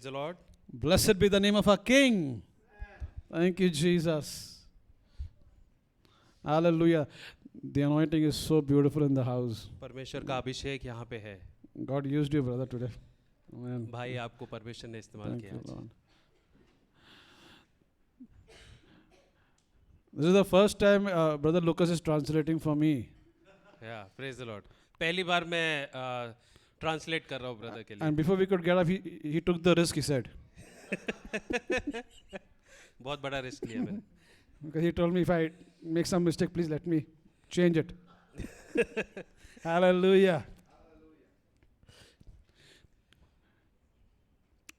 the Lord. Blessed be the name of our King. Thank you, Jesus. Hallelujah. The anointing is so beautiful in the house. परमेश्वर का अभिषेक यहाँ पे है. God used you, brother, today. Amen. भाई आपको परमेश्वर ने इस्तेमाल Thank किया you, आज. Lord. This is the first time Brother Lucas is translating for me. Yeah, praise the Lord. पहली बार मैं ट्रांसलेट कर रहा हूँ ब्रदर के लिए. And before we could get up, he took the risk, he said. बहुत बड़ा रिस्क लिया मैंने. Because he told me if I make some mistake, please let me change it. Hallelujah.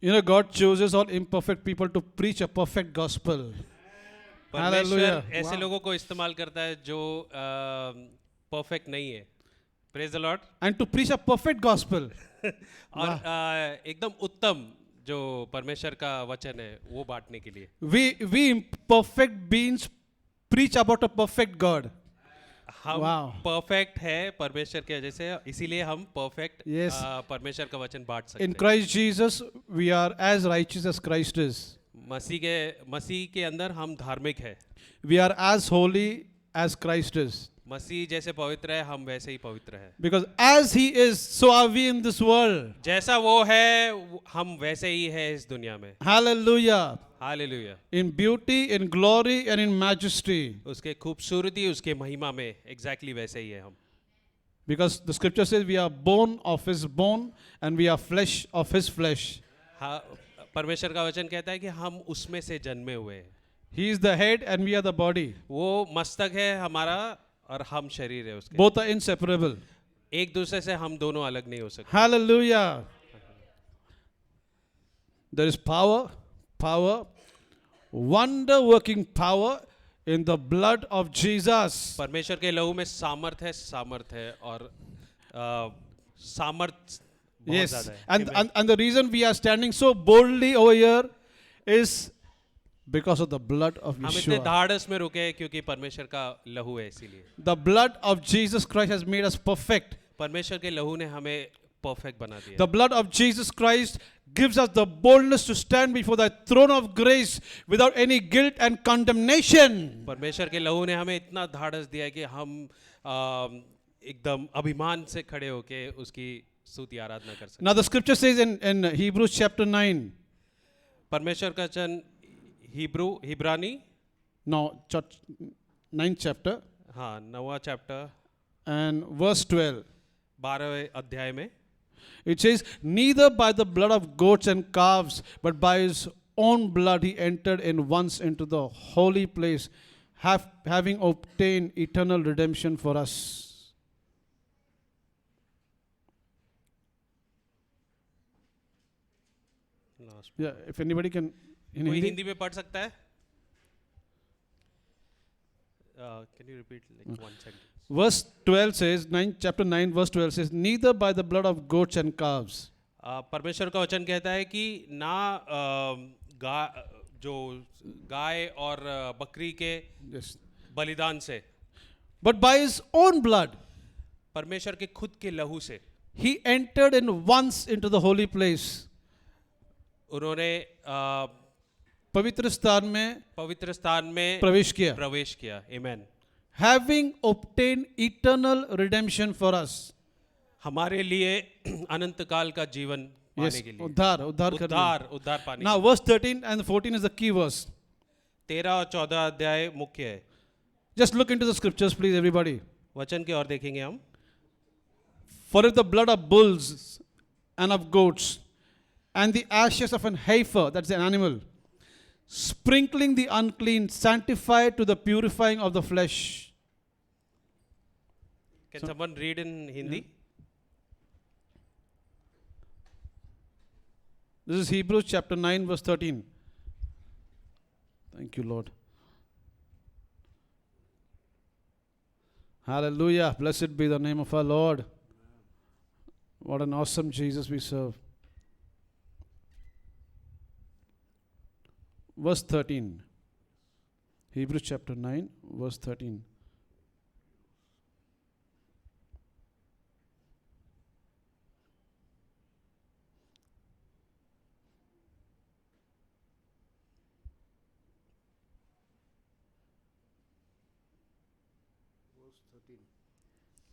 You know, God chooses all imperfect people to preach a perfect gospel. परमेश्वर Hallelujah. ऐसे Wow. लोगों को इस्तेमाल करता है जो परफेक्ट नहीं है. Praise the Lord. And to preach a perfect gospel. और एकदम उत्तम जो परमेश्वर का वचन है वो बांटने के लिए. We imperfect beings preach about a perfect God. हम Wow. परफेक्ट है परमेश्वर के वजह से, इसीलिए हम परफेक्ट Yes. परमेश्वर का वचन बांट सकते In हैं. Christ Jesus, we are as righteous as Christ is. मसीह के अंदर हम धार्मिक है. We are as holy as Christ is. मसीह जैसे पवित्र है हम वैसे ही पवित्र है. Because as He is, so are we in this world. जैसा वो है हम वैसे ही है इस दुनिया में. Hallelujah. Hallelujah. In beauty, in glory, and in majesty. उसके खूबसूरती उसके महिमा में एग्जैक्टली वैसे ही है हम. Because the scripture says we are bone of His bone and we are flesh of His flesh. हाँ, परमेश्वर का वचन कहता है कि हम उसमें से जन्मे हुए हैं. He is the head and we are the body. वो मस्तक है हमारा और हम शरीर है उसके. Both are inseparable. एक दूसरे से हम दोनों अलग नहीं हो सकते. Hallelujah. There is power, wonder working power in the blood of Jesus. परमेश्वर के लहू में सामर्थ है और सामर्थ बहुत Yes. ज्यादा है. And, Amen. and the reason we are standing so boldly over here is because of the blood of हम इतने Yeshua. धाड़स में रुके हैं क्योंकि परमेश्वर का लहू है, इसीलिए. The blood of Jesus Christ has made us perfect. परमेश्वर के लहू ने हमें परफेक्ट बना दिया. The blood of Jesus Christ gives us the boldness to stand before the throne of grace without any guilt and condemnation. परमेश्वर के लहू ने हमें इतना धाड़स दिया है कि हम एकदम अभिमान से खड़े होके उसकी स्तुति आराधना कर सकते. Now the scripture says in Hebrews chapter 9, परमेश्वर का वचन हिब्रानी no, 9th chapter हाँ 9वां चैप्टर and verse 12. 12वें अध्याय में It says, neither by the blood of goats and calves, but by His own blood He entered in once into the holy place, having obtained eternal redemption for us. Yeah, if anybody can in कोई Hindi. Hindi में पढ़ सकता है? Can you repeat like one sentence? Verse 12 says, chapter 9 verse 12 says, neither by the blood of goats and calves. परमेश्वर का वचन कहता है कि ना जो गाय और बकरी के Yes. बलिदान से, But by His own blood, परमेश्वर के खुद के लहू से He entered in once into the holy place. उन्होंने पवित्र स्थान में पवित्र स्थान में प्रवेश किया. प्रवेश किया. Amen. Having obtained eternal redemption for us. हमारे लिए अनंत काल का जीवन पाने Yes, के लिए. उद्धार पाने. Now verse 13 and 14 is the key verse. 13 और 14 अध्याय मुख्य है. Just look into the scriptures, please, everybody. वचन की ओर देखेंगे हम. For if the blood of bulls and of goats and the ashes of an heifer, that's an animal, sprinkling the unclean, sanctified to the purifying of the flesh. Can someone read in Hindi? This is Hebrews chapter 9 verse 13. Thank you, Lord. Hallelujah. Blessed be the name of our Lord. What an awesome Jesus we serve. Verse 13. Hebrews chapter 9 verse 13.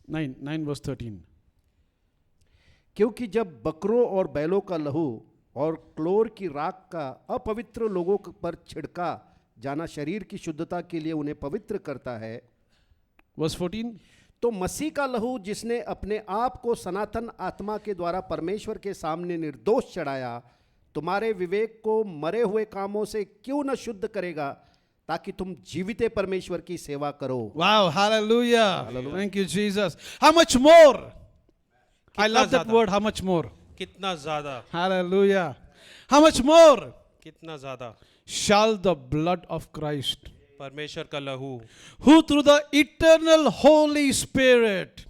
9 verse 13. क्योंकि जब बकरों और बैलों का लहू और क्लोर की राख का अपवित्र लोगों पर छिड़का जाना शरीर की शुद्धता के लिए उन्हें पवित्र करता है, Verse 14. तो मसीह का लहू जिसने अपने आप को सनातन आत्मा के द्वारा परमेश्वर के सामने निर्दोष चढ़ाया, तुम्हारे विवेक को मरे हुए कामों से क्यों न शुद्ध करेगा, ताकि तुम जीवित परमेश्वर की सेवा करो। Wow, hallelujah. Thank you, Jesus. How much more? I कितना love that ज़्यादा? word, how much more? कितना ज्यादा, Hallelujah. How much more कितना ज्यादा shall the blood of Christ, परमेश्वर का लहू, who through the eternal Holy Spirit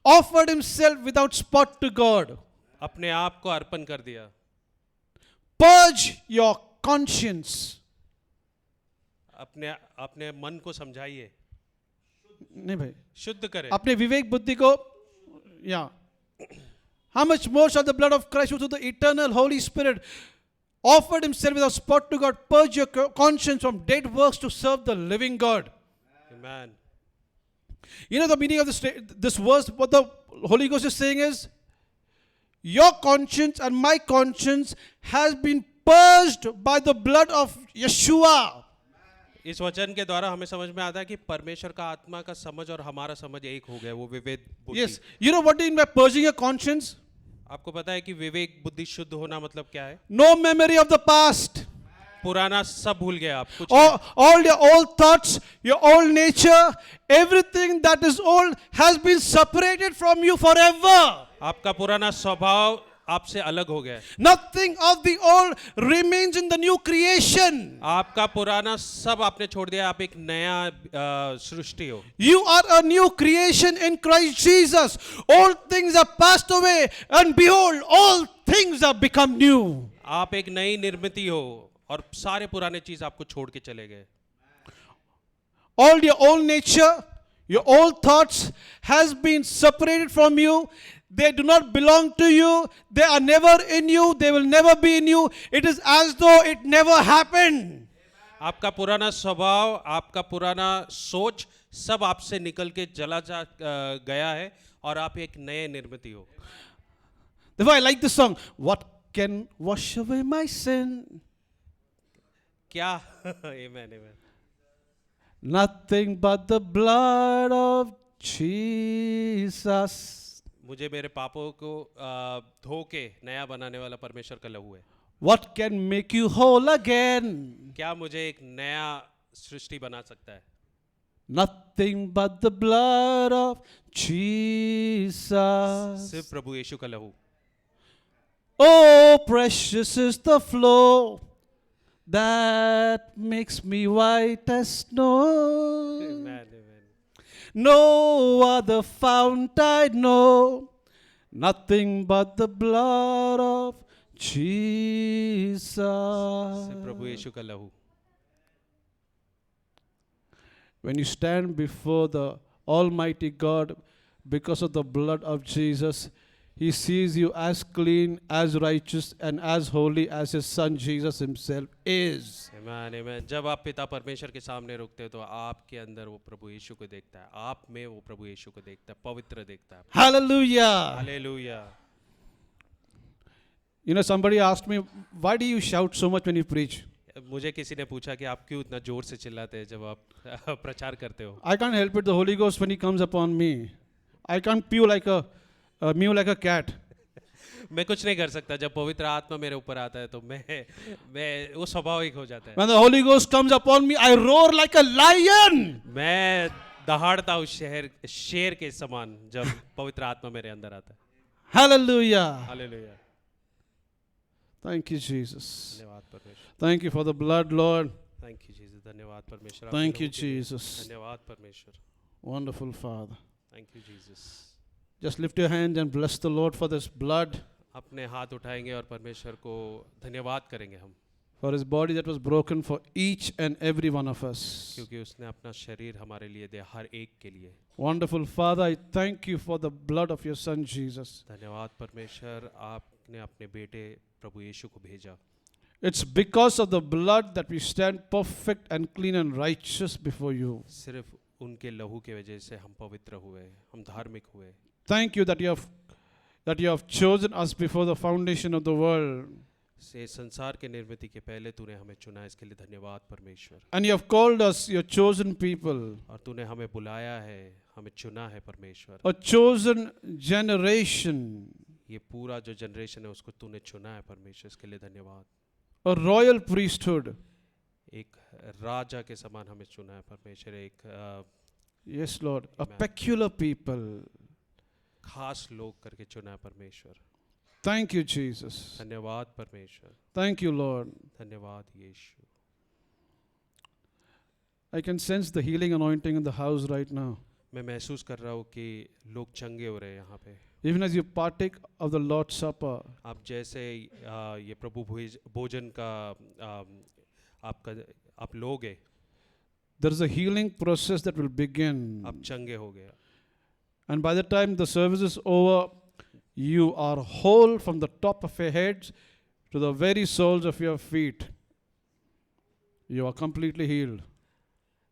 offered himself without spot to God, अपने आप को अर्पण कर दिया, purge your conscience. अपने अपने मन को समझाइए, नहीं भाई, शुद्ध करें। अपने विवेक बुद्धि को, yeah. How much more shall the blood of Christ, who through the eternal Holy Spirit offered himself without spot to God, purge your conscience from dead works to serve the living God. Amen. You know the meaning of this verse, what the Holy Ghost is saying is, your conscience and my conscience has been purged by the blood of Yeshua. इस वचन के द्वारा हमें समझ में आता है कि परमेश्वर का आत्मा का समझ और हमारा समझ एक हो गया, वो विवेक बुद्धि। Yes. You know what do you mean by purging your conscience? आपको पता है कि विवेक बुद्धि शुद्ध होना मतलब क्या है? No memory of the past. पुराना सब भूल गए आप, कुछ All your old thoughts, your old nature, everything that is old has been separated from you forever. आपका पुराना स्वभाव आपसे अलग हो गया है। Nothing of the old remains in the new creation. आपका पुराना सब आपने छोड़ दिया, आप एक नया सृष्टि हो। You are a new creation in Christ Jesus. All things are passed away, and behold, all things have become new. आप एक नई निर्मिति हो और सारे पुराने चीज आपको छोड़ के चले गए। All your old nature, your old thoughts has been separated from you. They do not belong to you. They are never in you. They will never be in you. It is as though it never happened. आपका पुराना स्वभाव, आपका पुराना सोच सब आपसे निकल के गया है और आप एक नए निर्मिति हो। Therefore, I like this song. What can wash away my sin? क्या? Amen, amen. Nothing but the blood of Jesus. मुझे मेरे पापों को धो के नया बनाने वाला परमेश्वर का लहू है। What can make you whole again? क्या मुझे एक नया सृष्टि बना सकता है? Nothing but the blood of Jesus. सिर्फ प्रभु यीशु का लहू। Oh, precious is the flow that makes me white as snow. Amen, amen. No other fount I know, nothing but the blood of Jesus. सिर्फ प्रभु यीशु का लहू। When you stand before the Almighty God because of the blood of Jesus, He sees you as clean, as righteous, and as holy as His Son Jesus Himself is. आमीन, आमीन। जब आप पिता परमेश्वर के सामने रुकते हो तो आपके अंदर वो प्रभु यीशु को देखता है, आप में वो प्रभु यीशु को देखता है, पवित्र देखता है। Hallelujah. Hallelujah. You know, somebody asked me, why do you shout so much when you preach? मुझे किसी ने पूछा कि आप क्यों इतना जोर से चिल्लाते हैं जब आप प्रचार करते हो? I can't help it. The Holy Ghost, when He comes upon me, I can't mew like a cat. मैं कुछ नहीं कर सकता, जब पवित्र आत्मा मेरे ऊपर आता है तो मैं वो स्वाभाविक हो जाता है। When the Holy Ghost comes upon me, I roar like a lion. मैं दहाड़ता हूँ शेर के समान जब पवित्र आत्मा मेरे अंदर आता है। Hallelujah. Hallelujah. Thank you, Jesus. धन्यवाद परमेश्वर। Thank you for the blood, Lord. Thank you Jesus. धन्यवाद परमेश्वर। Thank you, आपके लोगों के लिए। Jesus. धन्यवाद परमेश्वर। Wonderful Father. Thank you Jesus. Just lift your hand and bless the Lord for this blood, अपने हाथ उठाएंगे और परमेश्वर को धन्यवाद करेंगे हम, for His body that was broken for each and every one of us. क्योंकि उसने अपना शरीर हमारे लिए दिया, हर एक के लिए। Wonderful Father, I thank you for the blood of your Son Jesus. धन्यवाद परमेश्वर, आपने अपने बेटे प्रभु यीशु को भेजा। It's because of the blood that we stand perfect and clean and righteous before you. सिर्फ उनके लहू के वजह से हम पवित्र हुए, हम धार्मिक हुए। Thank you that you have chosen us before the foundation of the world. से संसार के निर्मिति के पहले तूने हमें चुना, इसके लिए धन्यवाद परमेश्वर। And you have called us your chosen people, और तूने हमें बुलाया है, हमें चुना है परमेश्वर। a chosen generation, ये पूरा जो जनरेशन है उसको तूने चुना है परमेश्वर, इसके लिए धन्यवाद। a royal priesthood. एक राजा के समान हमें चुना है परमेश्वर, एक Yes, Lord, a Amen. peculiar people. खास लोग करके चुना है परमेश्वर। Thank you, Jesus. धन्यवाद परमेश्वर, Thank you, Lord. धन्यवाद यीशु। I can sense the healing anointing in the house right now. मैं महसूस कर रहा हूँ कि लोग चंगे हो रहे हैं यहाँ पे। Even as you partake of the Lord's Supper, आप जैसे ये प्रभु भोजन का आप लोग हैं, there is a healing process that will begin. आप चंगे हो गए। And by the time the service is over, you are whole from the top of your heads to the very soles of your feet. You are completely healed.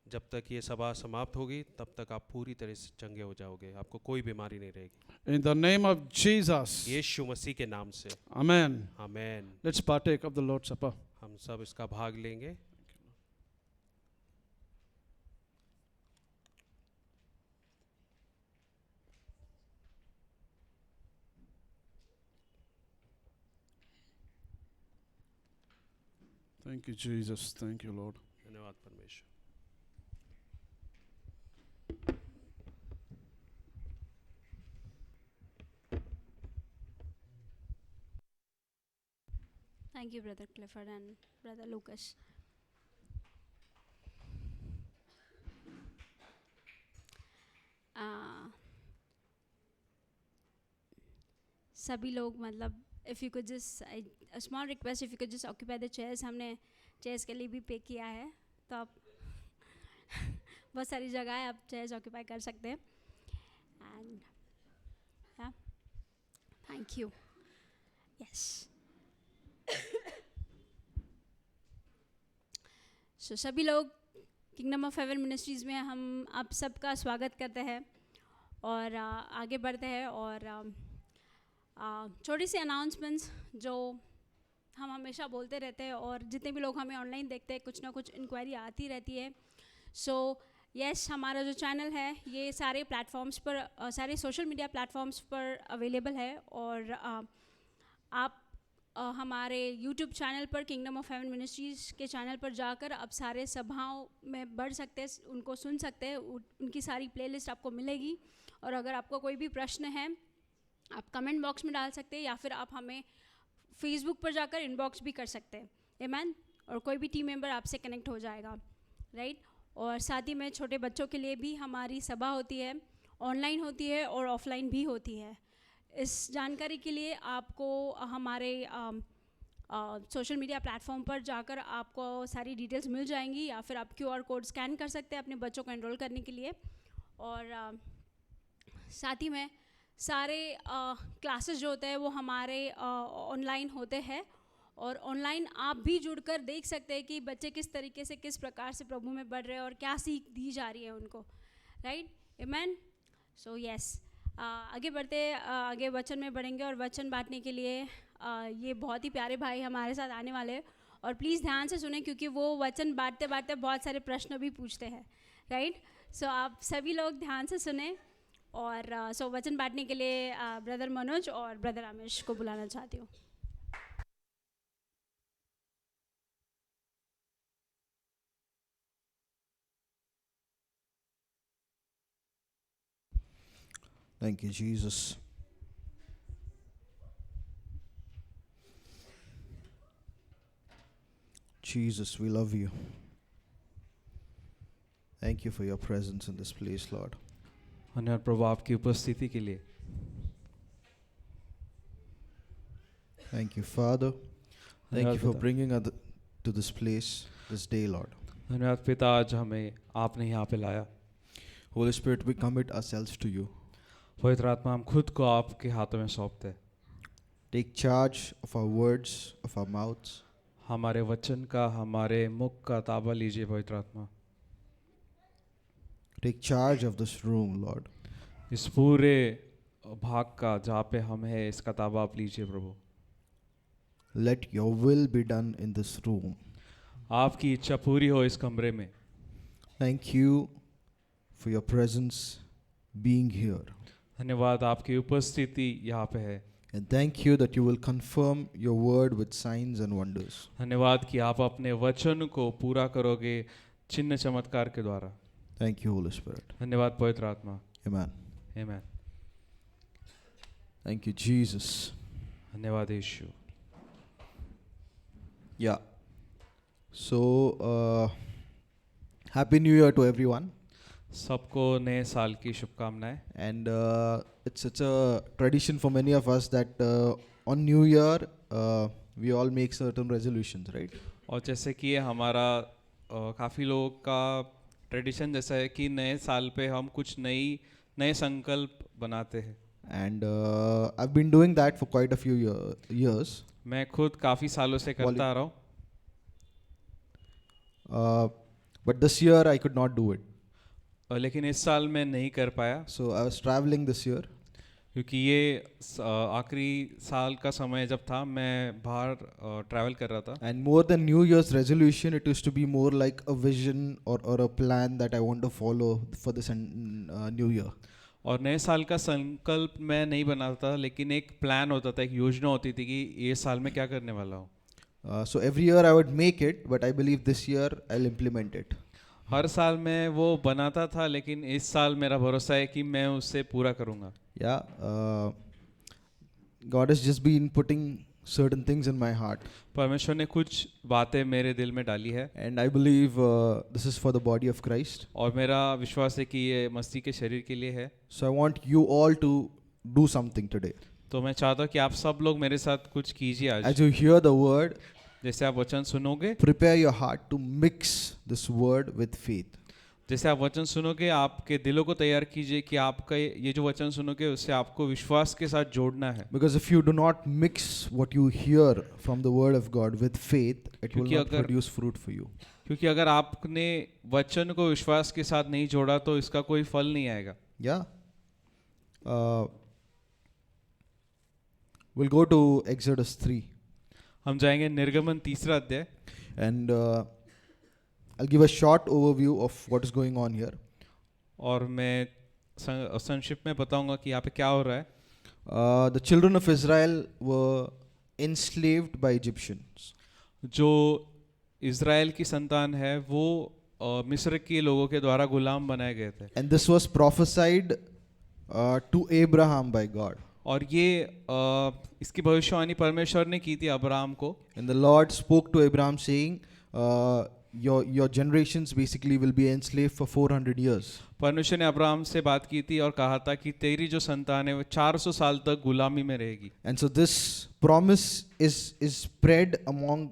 जब तक ये सभा समाप्त होगी तब तक आप पूरी तरह से चंगे हो जाओगे, आपको कोई बीमारी नहीं रहेगी। In the name of Jesus. यीशु मसीह के नाम से Amen. Amen. Let's partake of the Lord's Supper. हम सब इसका भाग लेंगे। Thank you, Jesus. Thank you, Lord. धन्यवाद परमेश्वर। Thank you, Brother Clifford and Brother Lucas. सभी लोग मतलब if you could just a small request, if you could just occupy the chairs. हमने chairs के लिए भी पे किया है, तो आप बहुत सारी जगह है, आप chairs occupy कर सकते हैं। And yeah, thank you. Yes. So, सभी लोग किंगडम ऑफ हेवन मिनिस्ट्रीज़ में हम आप सबका स्वागत करते हैं और आगे बढ़ते हैं। और छोटी सी अनाउंसमेंट्स जो हम हमेशा बोलते रहते हैं, और जितने भी लोग हमें ऑनलाइन देखते हैं कुछ ना कुछ इंक्वायरी आती रहती है। सो यस, हमारा जो चैनल है ये सारे प्लेटफॉर्म्स पर, सारे सोशल मीडिया प्लेटफॉर्म्स पर अवेलेबल है। और आप हमारे यूट्यूब चैनल पर किंगडम ऑफ हेवन मिनिस्ट्रीज़ के चैनल पर जाकर अब सारे सभाओं में बढ़ सकते हैं, उनको सुन सकते हैं, उनकी सारी प्लेलिस्ट आपको मिलेगी। और अगर आपको कोई भी प्रश्न है आप कमेंट बॉक्स में डाल सकते हैं, या फिर आप हमें फेसबुक पर जाकर इनबॉक्स भी कर सकते हैं। आमेन। और कोई भी टीम मेंबर आपसे कनेक्ट हो जाएगा, राइट। और साथ ही में छोटे बच्चों के लिए भी हमारी सभा होती है, ऑनलाइन होती है और ऑफलाइन भी होती है। इस जानकारी के लिए आपको हमारे सोशल मीडिया प्लेटफॉर्म पर जाकर आपको सारी डिटेल्स मिल जाएंगी, या फिर आप QR कोड स्कैन कर सकते हैं अपने बच्चों को एनरोल करने के लिए। और साथ ही में सारे क्लासेस जो होते हैं वो हमारे ऑनलाइन होते हैं, और ऑनलाइन आप भी जुड़कर देख सकते हैं कि बच्चे किस तरीके से, किस प्रकार से प्रभु में बढ़ रहे हैं और क्या सीख दी जा रही है उनको, राइट। आमेन। सो यस, आगे बढ़ते आगे वचन में बढ़ेंगे, और वचन बांटने के लिए ये बहुत ही प्यारे भाई हमारे साथ आने वाले हैं। और प्लीज़ ध्यान से सुने, क्योंकि वो वचन बांटते बांटते बहुत सारे प्रश्न भी पूछते हैं, राइट। सो आप सभी लोग ध्यान से सुने। और सो वचन बांटने के लिए ब्रदर मनोज और ब्रदर रमेश को बुलाना चाहती हूँ। Thank you, Jesus. Jesus, we love you. Thank you for your presence in this place, Lord. धन्यवाद प्रभु आपकी उपस्थिति के लिए। Thank you, Father. Thank you for पिता। bringing us to this place this day, Lord. धन्यवाद पिता, आज हमें आपने यहाँ पे लाया। Holy Spirit, we commit ourselves to you. पवित्र आत्मा, हम खुद को आपके हाथों में सौंपते हैं। Take charge of our words, of our mouths. हमारे वचन का, हमारे मुख का ताबा लीजिए पवित्र आत्मा। Take charge of this room, Lord. इस पूरे भाग का जहाँ पे हम है इसका ताबा आप लीजिए प्रभु। Let your will be done in this room. आपकी इच्छा पूरी हो इस कमरे में। Thank you for your presence being here. धन्यवाद आपकी उपस्थिति यहाँ पे है। And thank you that you will confirm your word with signs and wonders. धन्यवाद कि आप अपने वचन को पूरा करोगे चिन्ह चमत्कार के द्वारा। Thank you, Holy Spirit. धन्यवाद पवित्र आत्मा। Amen. Amen. Thank you, Jesus. धन्यवाद यीशु। Yeah. So, Happy New Year to everyone. सबको नए साल की शुभकामनाएं। And it's such a tradition for many of us that on New Year we all make certain resolutions, right? और जैसे कि ये हमारा काफ़ी लोगों का ट्रेडिशन जैसा है कि नए साल पे हम कुछ नए संकल्प बनाते हैं। And I've been doing that for quite a few years. मैं खुद काफ़ी सालों से करता आ रहा हूँ, But this year I could not do it. लेकिन इस साल मैं नहीं कर पाया So I was traveling this year. क्योंकि ये आखिरी साल का समय जब था मैं बाहर ट्रैवल कर रहा था। And more than New Year's resolution, it used to be more like a vision or a plan that I want to follow for this New Year. और नए साल का संकल्प मैं नहीं बनाता, लेकिन एक प्लान होता था, एक योजना होती थी कि ये साल में क्या करने वाला हूँ। So every year I would make it, but I believe this year I'll implement it. हर साल मैं वो बनाता था, लेकिन इस साल मेरा भरोसा है कि मैं उससे पूरा करूँगा। Yeah, God has just been putting certain things in my heart, परमेश्वर ने कुछ बातें मेरे दिल में डाली है, and I believe this is for the body of Christ. और मेरा विश्वास है कि ये मसीह के शरीर के लिए है। So I want you all to do something today. तो मैं चाहता हूँ कि आप सब लोग मेरे साथ कुछ कीजिए आज। As you hear the word, जैसे आप वचन सुनोगे, prepare your heart to mix this word with faith. जैसे आप वचन सुनोगे, आपके दिलों को तैयार कीजिए कि आपका ये जो वचन सुनोगे उससे आपको विश्वास के साथ जोड़ना है। Because if you do not mix what you hear from the word of God with faith, it will क्योंकि not अगर- produce fruit for you. क्योंकि अगर आपने वचन को विश्वास के साथ नहीं जोड़ा तो इसका कोई फल नहीं आएगा। Yeah. We'll go to Exodus 3. हम जाएंगे निर्गमन 3 अध्याय, And I'll give a short overview of what is going on here. और मैं संक्षिप्त में बताऊंगा कि यहाँ पे क्या हो रहा है। The children of Israel were enslaved by Egyptians. जो इज़राइल की संतान है वो मिस्र के लोगों के द्वारा गुलाम बनाए गए थे, And this was prophesied to Abraham by God. और ये इसकी भविष्यवाणी परमेश्वर ने की थी अब्राहम को। And the Lord spoke to Abraham saying, your generations basically will be enslaved for 400 years. परमेश्वर ने अब्राहम से बात की थी और कहा था कि तेरी जो संतान है वो 400 साल तक गुलामी में रहेगी। And so this promise is spread among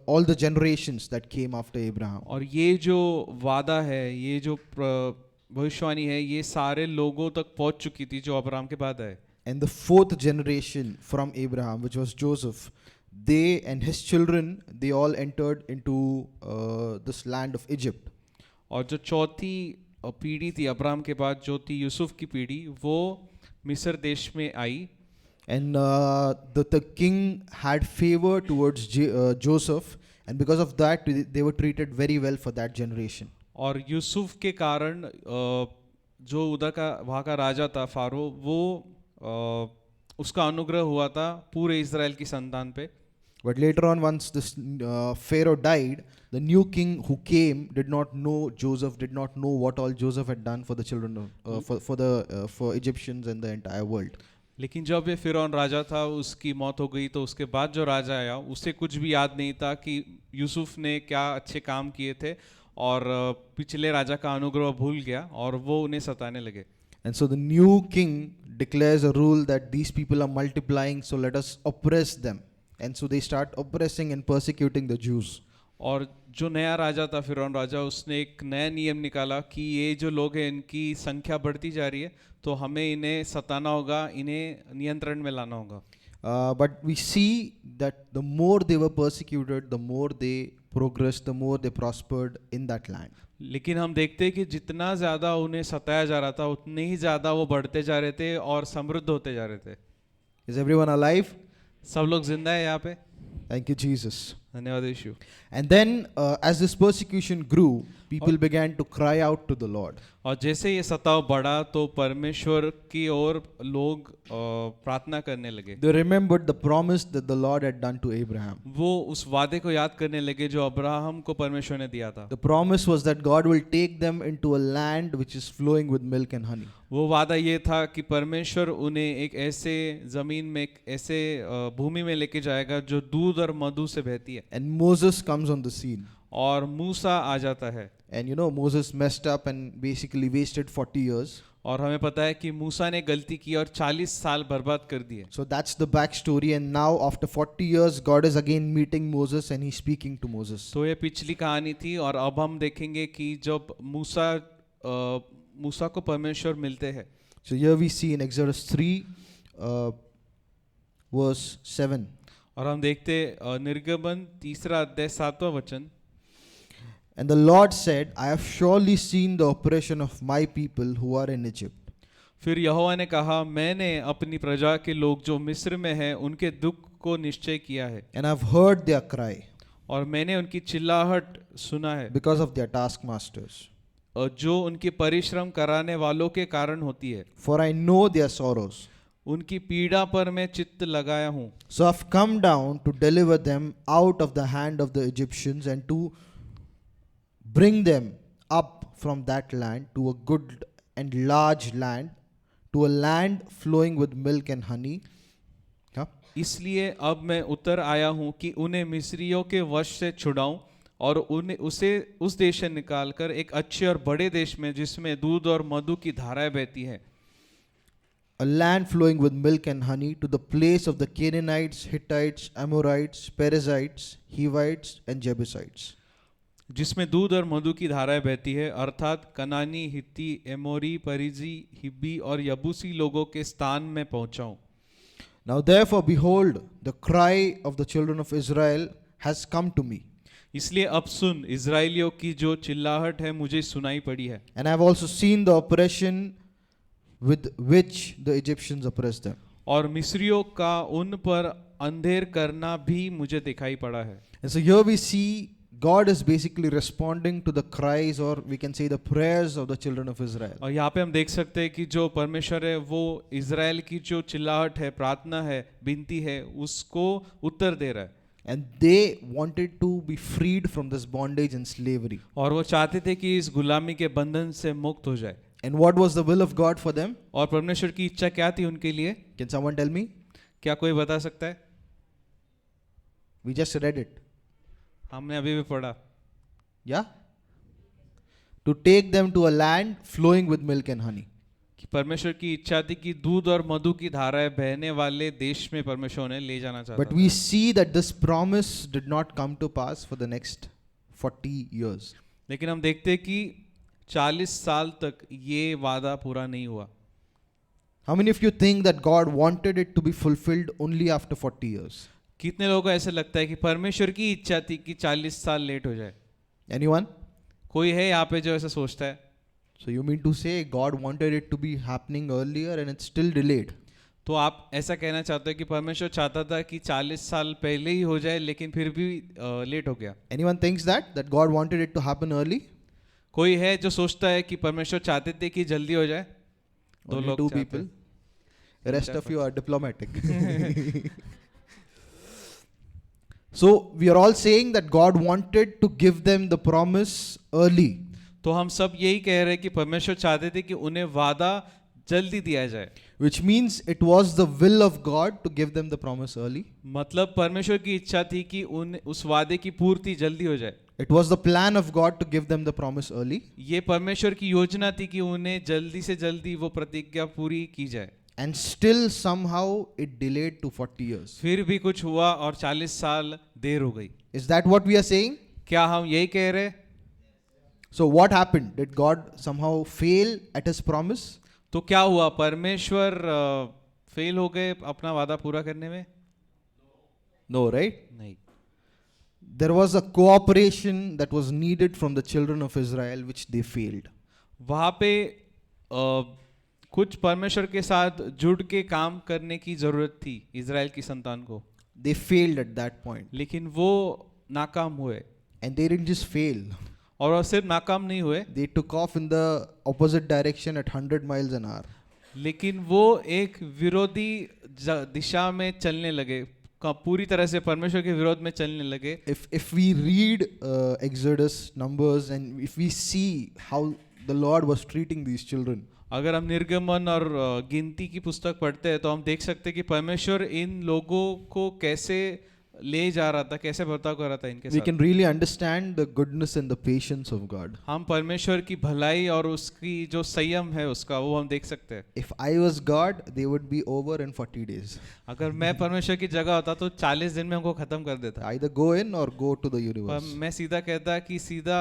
all the generations that came after Abraham. और ये जो वादा है, ये जो भविष्यवाणी है, ये सारे लोगों तक पहुंच चुकी थी जो अब्राहम के बाद आए। And the fourth generation from Abraham, which was Joseph, they and his children, they all entered into this land of Egypt. और जो चौथी पीढ़ी थी अब्राहम के बाद, जो थी यूसुफ की पीढ़ी, वो मिस्र देश में आई। And the king had favor towards Joseph, and because of that, they were treated very well for that generation. और यूसुफ के कारण जो उधर का वहाँ का राजा था फारो, वो उसका अनुग्रह हुआ था पूरे इज़राइल की संतान पे। But later on, once this Pharaoh died, the new king who came did not know Joseph, did not know what all Joseph had done for the children of for Egyptians and the entire world. लेकिन जब ये फिरौन राजा था, उसकी मौत हो गई, तो उसके बाद जो राजा आया उसे कुछ भी याद नहीं था कि यूसुफ ने क्या अच्छे काम किए थे, और पिछले राजा का अनुग्रह भूल गया और वो उन्हें सताने लगे। And so the new king declares a rule that these people are multiplying, so let us oppress them. And so they start oppressing and persecuting the Jews. और जो नया राजा था फिरौन राजा, उसने एक नया नियम निकाला कि ये जो लोग हैं इनकी संख्या बढ़ती जा रही है, तो हमें इन्हें सताना होगा, इन्हें नियंत्रण में लाना होगा। But we see that the more they were persecuted, the more they progressed, the more they prospered in that land. लेकिन हम देखते हैं कि जितना ज़्यादा उन्हें सताया जा रहा था उतने ही ज़्यादा वो बढ़ते जा रहे थे और समृद्ध होते जा रहे थे. Is everyone alive? सब लोग जिंदा है यहाँ पे. Thank you, Jesus. धन्यवाद यीशु. And then, as this persecution grew, people began to cry out to the Lord. और जैसे ये सताव बढ़ा तो परमेश्वर की ओर लोग प्रार्थना करने लगे. They remembered the promise that the Lord had done to Abraham. वो उस वादे को याद करने लगे जो अब्राहम को परमेश्वर ने दिया था. The promise was that God will take them into a land which is flowing with milk and honey. वो वादा ये था कि परमेश्वर उन्हें एक ऐसे जमीन में, एक ऐसे भूमि में लेके जाएगा जो दूध और मधु से बहती है. And Moses comes on the scene. और मूसा आ जाता है. And you know, Moses messed up and basically wasted 40 years. और हमें पता है कि मूसा ने गलती की और 40 साल बर्बाद कर दिए. So that's the backstory. And now, after 40 years, God is again meeting Moses and he's speaking to Moses. तो ये पिछली कहानी थी और अब हम देखेंगे कि जब मूसा को परमेश्वर मिलते हैं. So here we see in Exodus 3, verse 7. और हम देखते निर्गमन 3 अध्याय 7वां वचन. And the Lord said, I have surely seen the oppression of my people who are in Egypt. फिर यहोवा ने कहा, मैंने अपनी प्रजा के लोग जो मिस्र में हैं उनके दुख को निश्चय किया है. And I've heard their cry और मैंने उनकी चिल्लाहट सुना है because of their taskmasters. जो उनकी परिश्रम कराने वालों के कारण होती है. For I know their sorrows. उनकी पीड़ा पर मैं चित्त लगाया हूँ. So I've come down to deliver them out of the hand of the Egyptians and to bring them up from that land to a good and large land, to a land flowing with milk and honey. Yeah. इसलिए अब मैं उतर आया हूँ कि उन्हें मिस्रियों के वश से छुड़ाऊं और उसे उस देश से निकालकर एक अच्छे और बड़े देश में जिसमें दूध और मधु की धाराएं बहती हैं. A land flowing with milk and honey, to the place of the Canaanites, Hittites, Amorites, Perizzites, Hivites and Jebusites. जिसमें दूध और मधु की धाराएं बहती है, अर्थात कनानी, हित्ती, एमोरी, परिजी, हिब्बी और यबूसी लोगों के स्थान में पहुंचाऊं. Now therefore behold, the cry of the children of Israel has come to me. इसलिए अब सुन, इजराइलियों की जो चिल्लाहट है मुझे सुनाई पड़ी है. And I have also seen the oppression with which the Egyptians oppressed them. और मिस्रियों का उन पर अंधेर करना भी मुझे दिखाई पड़ा है. And so here we see God is basically responding to the cries, or we can say the prayers of the children of Israel. और यहाँ पे हम देख सकते हैं कि जो परमेश्वर है वो इजराइल की जो चिल्लाहट है, प्रार्थना है, विनती है, उसको उत्तर दे रहा है. And they wanted to be freed from this bondage and slavery. और वो चाहते थे कि इस गुलामी के बंधन से मुक्त हो जाए. And what was the will of God for them? और परमेश्वर की इच्छा क्या थी उनके लिए? Can someone tell me? क्या कोई बता सकता है? We just read it. हमने अभी भी पढ़ा. Yeah? To take them to a land flowing with milk and honey. कि परमेश्वर की इच्छा थी कि दूध और मधु की धाराएं बहने वाले देश में परमेश्वर उन्हें ले जाना चाहता But we see that this promise did not come to pass for the next 40 years. लेकिन हम देखते हैं कि 40 साल तक ये वादा पूरा नहीं हुआ. How many of you think that God wanted it to be fulfilled only after 40 years? कितने लोगों को ऐसा लगता है कि परमेश्वर की इच्छा थी कि 40 साल लेट हो जाए? Anyone? कोई है यहाँ पे जो ऐसा सोचता है? So you mean to say God wanted it to be happening earlier and it's still delayed? तो आप ऐसा कहना चाहते हो कि परमेश्वर चाहता था कि 40 साल पहले ही हो जाए लेकिन फिर भी लेट हो गया? Anyone thinks that God wanted it to happen early? कोई है जो सोचता है कि परमेश्वर चाहते थे कि जल्दी हो जाए? दो Only लोग two चाहते people. हैं. The rest of you are diplomatic. So we are all saying that God wanted to give them the promise early. तो हम सब यही कह रहे हैं कि परमेश्वर चाहते थे कि उन्हें वादा जल्दी दिया जाए. Which means it was the will of God to give them the promise early. मतलब परमेश्वर की इच्छा थी कि उस वादे की पूर्ति जल्दी हो जाए. It was the plan of God to give them the promise early. ये परमेश्वर की योजना थी कि उन्हें जल्दी से जल्दी वो प्रतिज्ञा पूरी की जाए. And still somehow it delayed to 40 years. फिर भी कुछ हुआ और 40 साल देर हो गई. Is that what we are saying? क्या हम यही कह रहे? So what happened? Did God somehow fail at his promise? तो क्या हुआ? परमेश्वर फेल हो गए अपना वादा पूरा करने में? No, right? नहीं. there was a cooperation that was needed from the children of Israel, which they failed. वहाँ पे कुछ परमेश्वर के साथ जुड़ के काम करने की जरूरत थी इज़राइल की संतान को, They failed at that point. लेकिन वो नाकाम हुए. And they didn't just fail, और वो सिर्फ नाकाम नहीं हुए, they took off in the opposite direction at 100 miles an hour. लेकिन वो एक विरोधी दिशा में चलने लगे, पूरी तरह से परमेश्वर के विरोध में चलने लगे. If we read Exodus, Numbers, and if we see how the Lord was treating these children, अगर हम निर्गमन और गिनती की पुस्तक पढ़ते हैं तो हम देख सकते हैं कि परमेश्वर इन लोगों को कैसे ले जा रहा था, कैसे बर्ताव कर रहा था इनके we साथ. can really understand the goodness and the patience of God. हम परमेश्वर की भलाई और उसकी जो संयम है उसका वो हम देख सकते हैं. If I was God, they would be over in 40 days. अगर मैं परमेश्वर की जगह होता तो 40 दिन में हमको खत्म कर देता. Either go in or go to the पर universe. मैं सीधा कहता कि सीधा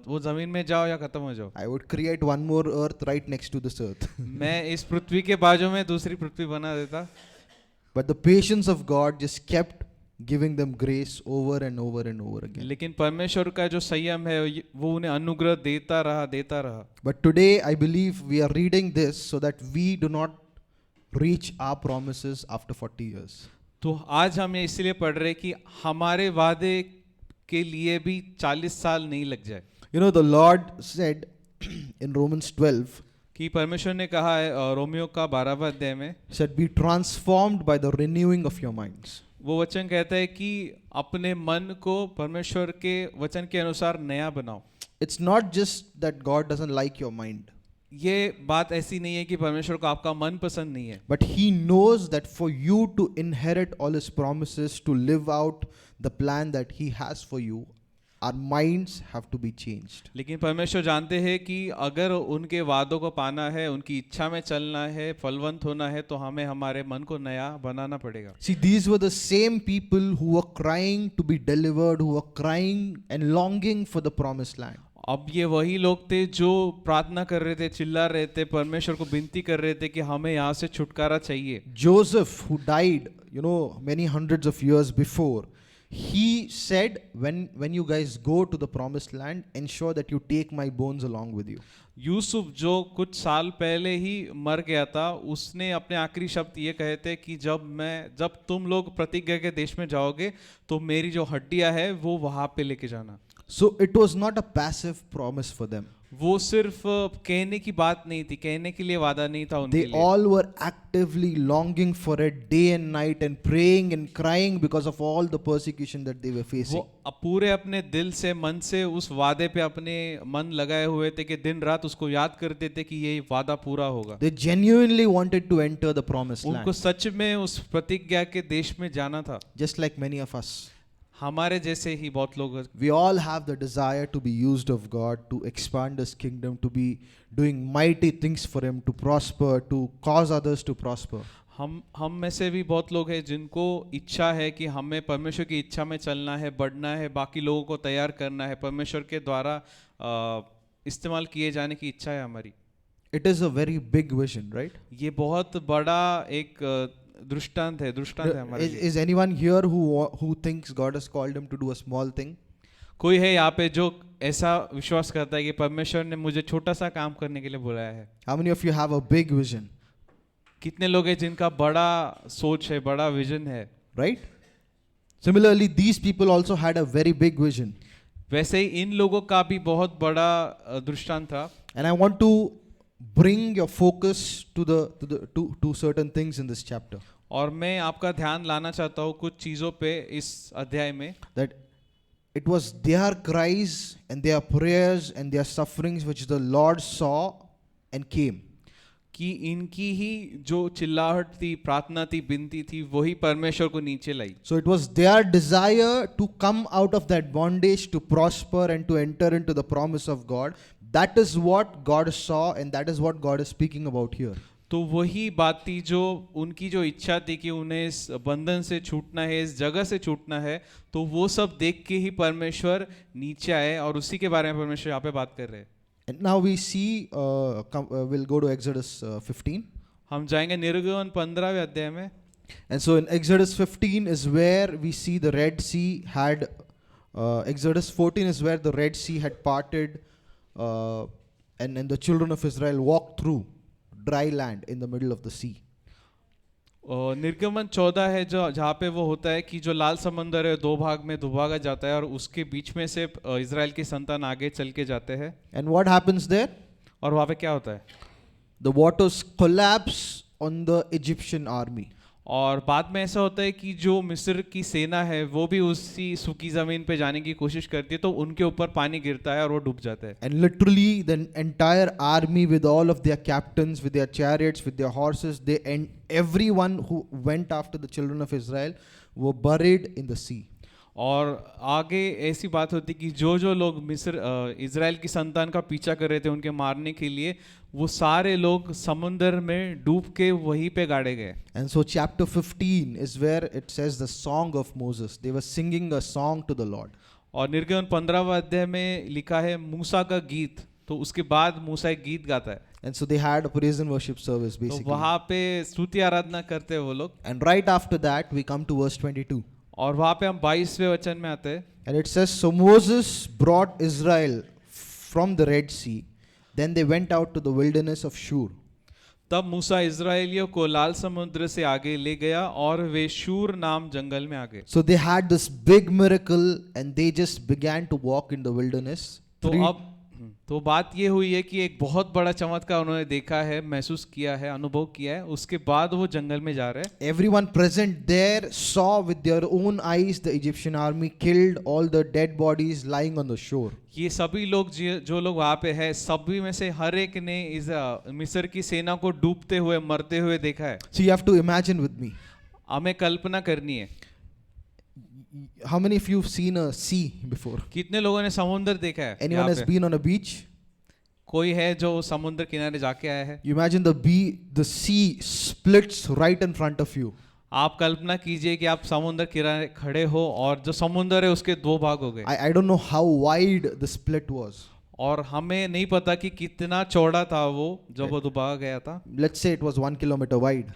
वो जमीन में जाओ या खत्म हो जाओ. I would create one more earth right next to this earth. मैं इस पृथ्वी के बाजू में दूसरी पृथ्वी बना देता. But the patience of God just kept giving them grace over and over and over again. लेकिन परमेश्वर का जो संयम है वो उन्हें अनुग्रह देता रहा. But today I believe we are reading this so that we do not reach our promises after 40 years. तो आज हम ये इसलिए पढ़ रहे कि हमारे वादे के लिए भी 40 साल नहीं लग जाए. You know, the Lord said in Romans 12, कि परमेश्वर ने कहा है रोमियो का 12वां अध्याय में, said, be transformed by the renewing of your minds. वो वचन कहता है कि अपने मन को परमेश्वर के वचन के अनुसार नया बनाओ. It's not just that God doesn't like your mind, ये बात ऐसी नहीं है कि परमेश्वर को आपका मन पसंद नहीं है, but He knows that for you to inherit all His promises, to live out the plan that He has for you, our minds have to be changed. लेकिन परमेश्वर जानते हैं कि अगर उनके वादों को पाना है, उनकी इच्छा में चलना है, फलवंत होना है, तो हमें हमारे मन को नया बनाना पड़ेगा. See, these were the same people who were crying to be delivered, who were crying and longing for the promised land. अब ये वही लोग थे जो प्रार्थना कर रहे थे, चिल्ला रहे थे, परमेश्वर को विनती कर रहे थे कि हमें यहाँ से छुटकारा चाहिए. Joseph, who died, many hundreds of years before, he said, when you guys go to the promised land, ensure that you take my bones along with you. Yusuf जो कुछ साल पहले ही मर गया था, उसने अपने आखिरी शब्द ये कहे थे कि जब तुम लोग प्रतिज्ञा के देश में जाओगे तो मेरी जो हड्डियां है वो वहां पे लेके जाना. So it was not a passive promise for them. वो सिर्फ कहने की बात नहीं थी, कहने के लिए वादा नहीं था उनके They लिए. all were actively longing for it day and night and praying and crying because of all the persecution that they were facing. वो पूरे अपने दिल से, मन से उस वादे पे अपने मन लगाए हुए थे कि दिन रात उसको याद करते थे कि ये वादा पूरा होगा. They genuinely wanted to enter the promised उनको land, सच में उस प्रतिज्ञा के देश में जाना था. just like many of us. हमारे जैसे ही बहुत लोग. We all have the desire to be used of God, to expand His kingdom, to be doing mighty things for Him, to prosper, to cause others to prosper. हम में से भी बहुत लोग हैं जिनको इच्छा है कि हमें परमेश्वर की इच्छा में चलना है, बढ़ना है, बाकी लोगों को तैयार करना है, परमेश्वर के द्वारा इस्तेमाल किए जाने की इच्छा है हमारी. It is a very big vision, right? ये बहुत बड़ा एक दृष्टांत है हमारे लिए. Is anyone here who thinks God has called him to do a small thing? कोई है यहाँ पे जो ऐसा विश्वास करता है कि परमेश्वर ने मुझे छोटा सा काम करने के लिए बुलाया है? How many of you have a big vision? कितने लोग हैं जिनका बड़ा सोच है, बड़ा विजन है? Right? Similarly, these people also had a very big vision. वैसे ही इन लोगों का भी बहुत बड़ा दृष्टांत था. And I want to bring your focus to certain things in this chapter. और मैं आपका ध्यान लाना चाहता हूँ कुछ चीज़ों पे इस अध्याय में. That it was their cries and their prayers and their sufferings which the Lord saw and came. कि इनकी ही जो चिल्लाहट थी, प्रार्थना थी, विनती थी, वही परमेश्वर को नीचे लाई. So it was their desire to come out of that bondage, to prosper and to enter into the promise of God. That is what God saw and that is what God is speaking about here. तो वही बात थी जो उनकी जो इच्छा थी कि उन्हें इस बंधन से छूटना है, इस जगह से छूटना है, तो वो सब देख के ही परमेश्वर नीचे आए और उसी के बारे में परमेश्वर यहाँ पे बात कर रहे हैं. And now we see, we'll go to Exodus 15. हम जाएंगे निर्गमन 15वें अध्याय में. And so in Exodus 15 is where we see the Red Sea had Exodus 14 is where the Red Sea had parted, and the children of Israel walked through dry land in the middle of the sea. निर्गमन 14 है जो जहाँ पे वो होता है कि जो लाल समंदर है दो भाग में दुभागा जाता है और उसके बीच में से इज़राइल की संतान आगे चल के जाते हैं. And what happens there? और वहाँ पे क्या होता है? The waters collapse on the Egyptian army. और बाद में ऐसा होता है कि जो मिस्र की सेना है वो भी उसी सूखी जमीन पे जाने की कोशिश करती है तो उनके ऊपर पानी गिरता है और वो डूब जाते हैं. And literally, the entire army, with all of their captains, with their chariots, with their horses, and everyone who went after the children of Israel were buried in the sea. और आगे ऐसी बात होती कि जो लोग मिस्र इज़राइल की संतान का पीछा कर रहे थे उनके मारने के लिए वो सारे लोग समुंदर में डूब के वहीं पे गाड़े गए. And so chapter 15 is where it says the song of Moses. They were singing a song to the Lord. और निर्गमन 15वां अध्याय में लिखा है मूसा का गीत. तो उसके बाद मूसा एक गीत गाता है. And so they had a praise and worship service तो basically. वहाँ पे स्तुति आराधना करते हैं वो लोग. And right after that we come to verse 22. और वहाँ पे हम 22वें वचन में आते हैं. And it says, so Moses brought Israel from the Red Sea. Then they went out to the wilderness of Shur. तब मूसा इज़राइलियों को लाल समुद्र से आगे ले गया और वे शूर नाम जंगल में आ गए. So they had this big miracle and they just began to walk in the wilderness. तो बात ये हुई है कि एक बहुत बड़ा चमत्कार उन्होंने देखा है, महसूस किया है, अनुभव किया है. उसके बाद वो जंगल में जा रहे हैं. Everyone present there saw with their own eyes the Egyptian army killed all the dead bodies lying on the shore. ये सभी लोग जो लोग वहाँ पे है सभी में से हर एक ने इस मिस्र की सेना को डूबते हुए मरते हुए देखा है. So you have to imagine with me. हमें कल्पना करनी है. How many of you have seen a sea before? कितने लोगों ने समुद्र देखा है? Anyone has been on a beach? कोई है जो समुद्र किनारे जाके आया है? You imagine the sea splits right in front of you. आप कल्पना कीजिए कि आप समुद्र किनारे खड़े हो और जो समुद्र है उसके दो भाग हो गए. I don't know how wide the split was. और हमें नहीं पता कि कितना चौड़ा था वो जब वो दुबा गया था. Let's say it was 1 kilometer wide.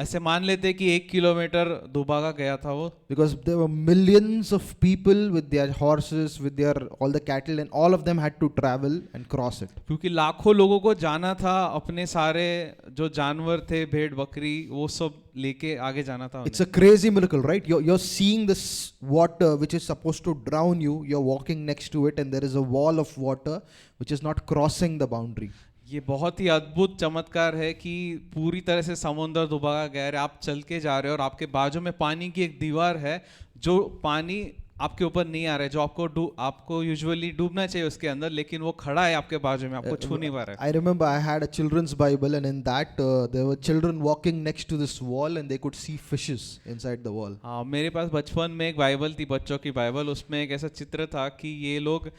ऐसे मान लेते कि 1 किलोमीटर दुबागा गया था वो. Because there were millions of people with their horses, with their all the cattle, and all of them had to travel and cross it. क्योंकि लाखों लोगों को जाना था, अपने सारे जो जानवर थे भेड़ बकरी वो सब लेके आगे जाना था. It's a crazy miracle, right? You're seeing this water which is supposed to drown you. You're walking next to it, and there is a wall of water which is not crossing the boundary. ये बहुत ही अद्भुत चमत्कार है कि पूरी तरह से समुद्र दुबागा गया है. आप चल के जा रहे हो और आपके बाजू में पानी की एक दीवार है जो पानी आपके ऊपर नहीं आ रहा है, जो आपको यूजुअली डूबना चाहिए उसके अंदर, लेकिन वो खड़ा है आपके बाजू में, आपको छू नहीं पा रहा है. I remember I had a children's Bible, and in that there were children walking next to this wall, and they could see fishes inside the wall. हाँ, मेरे पास बचपन में एक बाइबल थी, बच्चों की बाइबल. उसमें एक ऐसा चित्र था कि ये लोग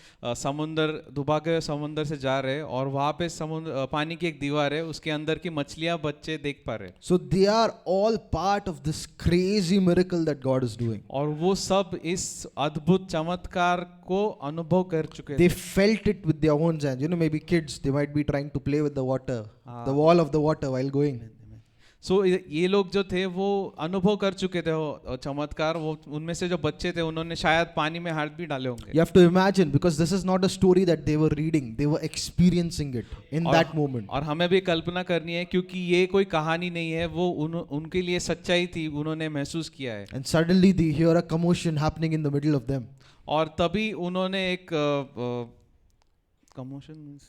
समुद्र दुबागे समुद्र से जा रहे हैं और वहाँ पे समुद्र पानी की एक दीवार है, उसके अंदर की मछलियाँ बच्चे देख पा रहे हैं. So they are all part of this crazy miracle that God is doing. और वो सब इस अद्भुत चमत्कार को अनुभव कर चुके They थे. felt it with their own hands. You know, maybe kids, they might be trying to play with the water, the wall of the water while going. सो ये लोग जो थे वो अनुभव कर चुके थे वो चमत्कार. वो उनमें से जो बच्चे थे उन्होंने शायद पानी में हाथ भी डाले होंगे. You have to imagine, because this is not a story that they were reading. They were experiencing it in that moment. और हमें भी कल्पना करनी है क्योंकि ये कोई कहानी नहीं है, वो उनके लिए सच्चाई थी, उन्होंने महसूस किया है. And suddenly they hear a commotion happening in the middle of them. और तभी उन्होंने एक कमोशन,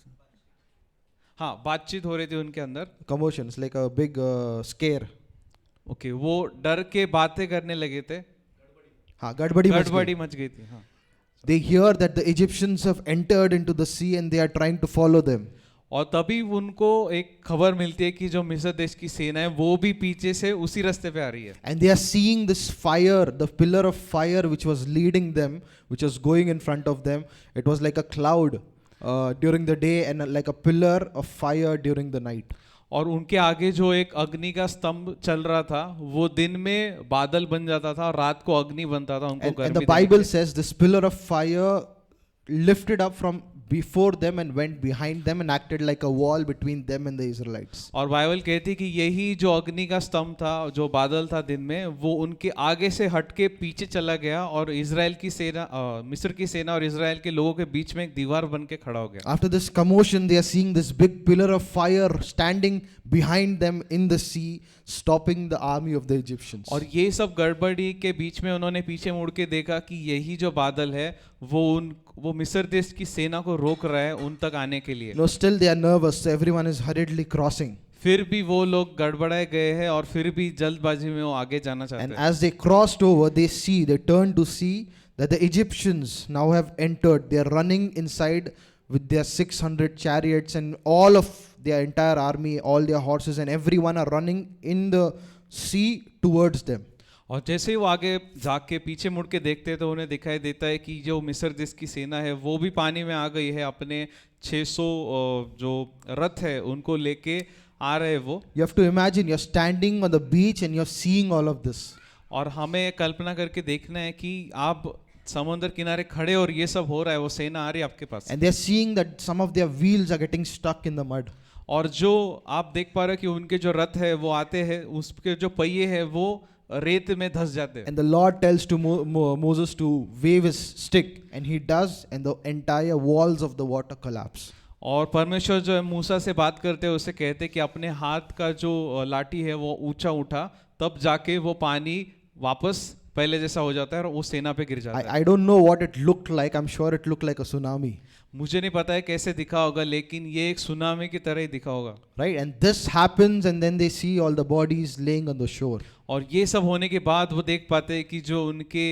हाँ, बातचीत हो रही थी उनके अंदर. Commotion is like a big scare. Okay, वो डर के बातें करने लगे थे. हाँ, गड़बड़ी मच गई. गड़बड़ी मच गई थी. हाँ. They hear that the Egyptians have entered into the sea and they are trying to follow them. और तभी उनको एक खबर मिलती है कि जो मिस्र देश की सेना है वो भी पीछे से उसी रास्ते पे आ रही है. And they are seeing this fire, the pillar of fire which was leading them, which was going in front of them. It was like a cloud during the day and like a pillar of fire during the night. और उनके आगे जो एक अग्नि का स्तंभ चल रहा था वो दिन में बादल बन जाता था और रात को अग्नि बनता था उनको And गर्मी the देने के Bible लिए. says this pillar of fire lifted up from before them and went behind them and acted like a wall between them and the Israelites. और बाइबल कहती है कि यही जो अग्नि का स्तंभ था, जो बादल था दिन में, वो उनके आगे से हटके पीछे चला गया और इजराइल की सेना, मिस्र की सेना और इजराइल के लोगों के बीच में एक दीवार बन के खड़ा हो गया. After this commotion, they are seeing this big pillar of fire standing behind them in the sea, stopping the army of the Egyptians. और ये सब गड़बड़ी के बीच में उन्होंने पीछे मुड़ के देखा कि यही जो बादल है वो मिस्र देश की सेना को रोक रहा है उन तक आने के लिए. No, still they are nervous, so everyone is hurriedly crossing. फिर भी वो लोग गड़बड़ाए गए हैं और फिर भी जल्दबाजी में वो आगे जाना चाहते And हैं. as they crossed over, they turn to see that the Egyptians now have entered. They are running inside with their 600 chariots and all of their entire army, all their horses, and everyone are running in the sea towards them. और जैसे ही वो आगे जाके पीछे मुड़ के देखते हैं तो उन्हें दिखाई देता है कि जो मिस्र देश की सेना है वो भी पानी में आ गई है, अपने 600 जो रथ है उनको लेके आ रहे हैं वो. You have to imagine you're standing on the beach and you're seeing all of this. और हमें कल्पना करके देखना है कि आप समुद्र किनारे खड़े और ये सब हो रहा है, वो सेना आ रही है आपके पास. And they're seeing that some of their wheels are getting stuck in the mud. और जो आप देख पा रहे हो कि उनके जो रथ है वो आते हैं, उसके जो पहिए हैं वो रेत में धंस जाते हैं. And the Lord tells to Moses to wave his stick, and he does, and the entire walls of the water collapse. और परमेश्वर जो है मूसा से बात करते हैं उसे कहते हैं कि अपने हाथ का जो लाठी है वो ऊंचा उठा, तब जाके वो पानी वापस पहले जैसा हो जाता है और वो सेना पे गिर जाता है. I don't know what it looked like. I'm sure it looked like a tsunami. मुझे नहीं पता है कैसे दिखा होगा, लेकिन ये एक सुनामी की तरह ही दिखा होगा. Right? And this happens, and then they see all the bodies laying on the shore. और ये सब होने के बाद वो देख पाते हैं कि जो उनके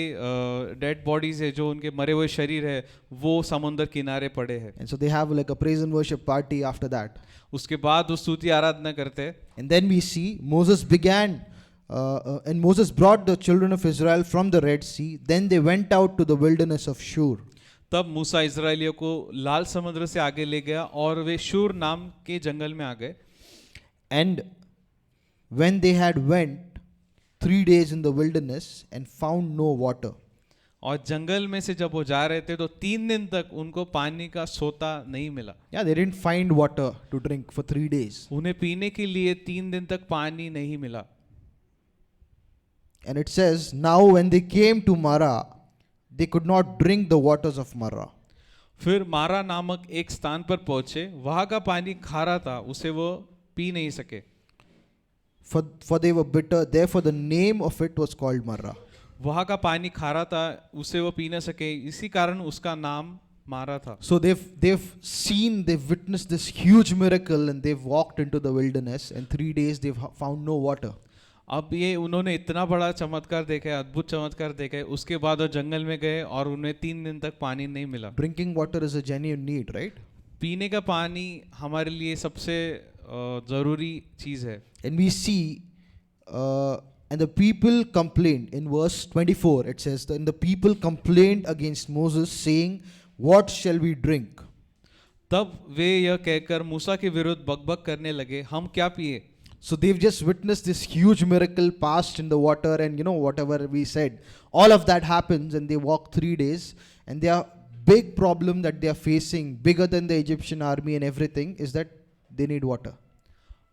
डेड बॉडीज है, जो उनके मरे हुए शरीर है, वो समुद्र किनारे पड़े हैं. And so they have like a praise and worship party after that. उसके बाद वो स्तुति आराधना करते हैं. And then we see Moses began, and Moses brought the children of Israel from the Red Sea. Then they went out to the wilderness of Shur. तब मूसा इजराइलियों को लाल समुद्र से आगे ले गया और वे शूर नाम के जंगल में आ गए. And when they had went 3 days in the wilderness and found no water. और जंगल में से जब वो जा रहे थे तो 3 दिन तक उनको पानी का सोता नहीं मिला. Yeah, they didn't find water to drink for 3 days. उन्हें पीने के लिए 3 दिन तक पानी नहीं मिला. And it says, now when they came to Marah, they could not drink the waters of Marah. फिर मारा नामक एक स्थान पर पहुंचे, वहां का पानी खारा था, उसे वो पी नहीं सके. For they were bitter, therefore the name of it was called Marah. वहां का पानी खारा था, उसे वो पी न सके, इसी कारण उसका नाम मारा था. So they've witnessed this huge miracle, and they've walked into the wilderness, and 3 days they've found no water. अब ये उन्होंने इतना बड़ा चमत्कार देखा है, अद्भुत चमत्कार देखा है, उसके बाद वो जंगल में गए और उन्हें 3 दिन तक पानी नहीं मिला. Drinking water is a genuine need, right? पीने का पानी हमारे लिए सबसे जरूरी चीज है. And we see, and the people complained. In verse 24, it says, and the people complained against Moses, saying, what shall we drink? तब वे यह कहकर मूसा के विरुद्ध बकबक करने लगे, हम क्या पिए. So they've just witnessed this huge miracle passed in the water, and whatever we said, all of that happens, and they walk 3 days, and their big problem that they are facing, bigger than the Egyptian army and everything, is that they need water.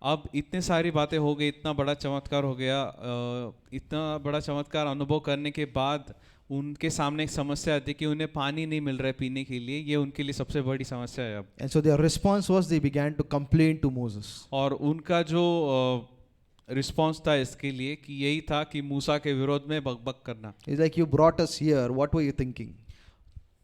अब इतने सारी बातें हो गई, इतना बड़ा चमत्कार हो गया, इतना बड़ा चमत्कार अनुभव करने के बाद उनके सामने एक समस्या आती है कि उन्हें पानी नहीं मिल रहा है पीने के लिए. ये उनके लिए सबसे बड़ी समस्या है अब. And so their response was they began to complain to Moses. और उनका जो रिस्पॉन्स था इसके लिए कि यही था कि मूसा के विरोध में बकबक करना. It's like, you brought us here, what were you thinking?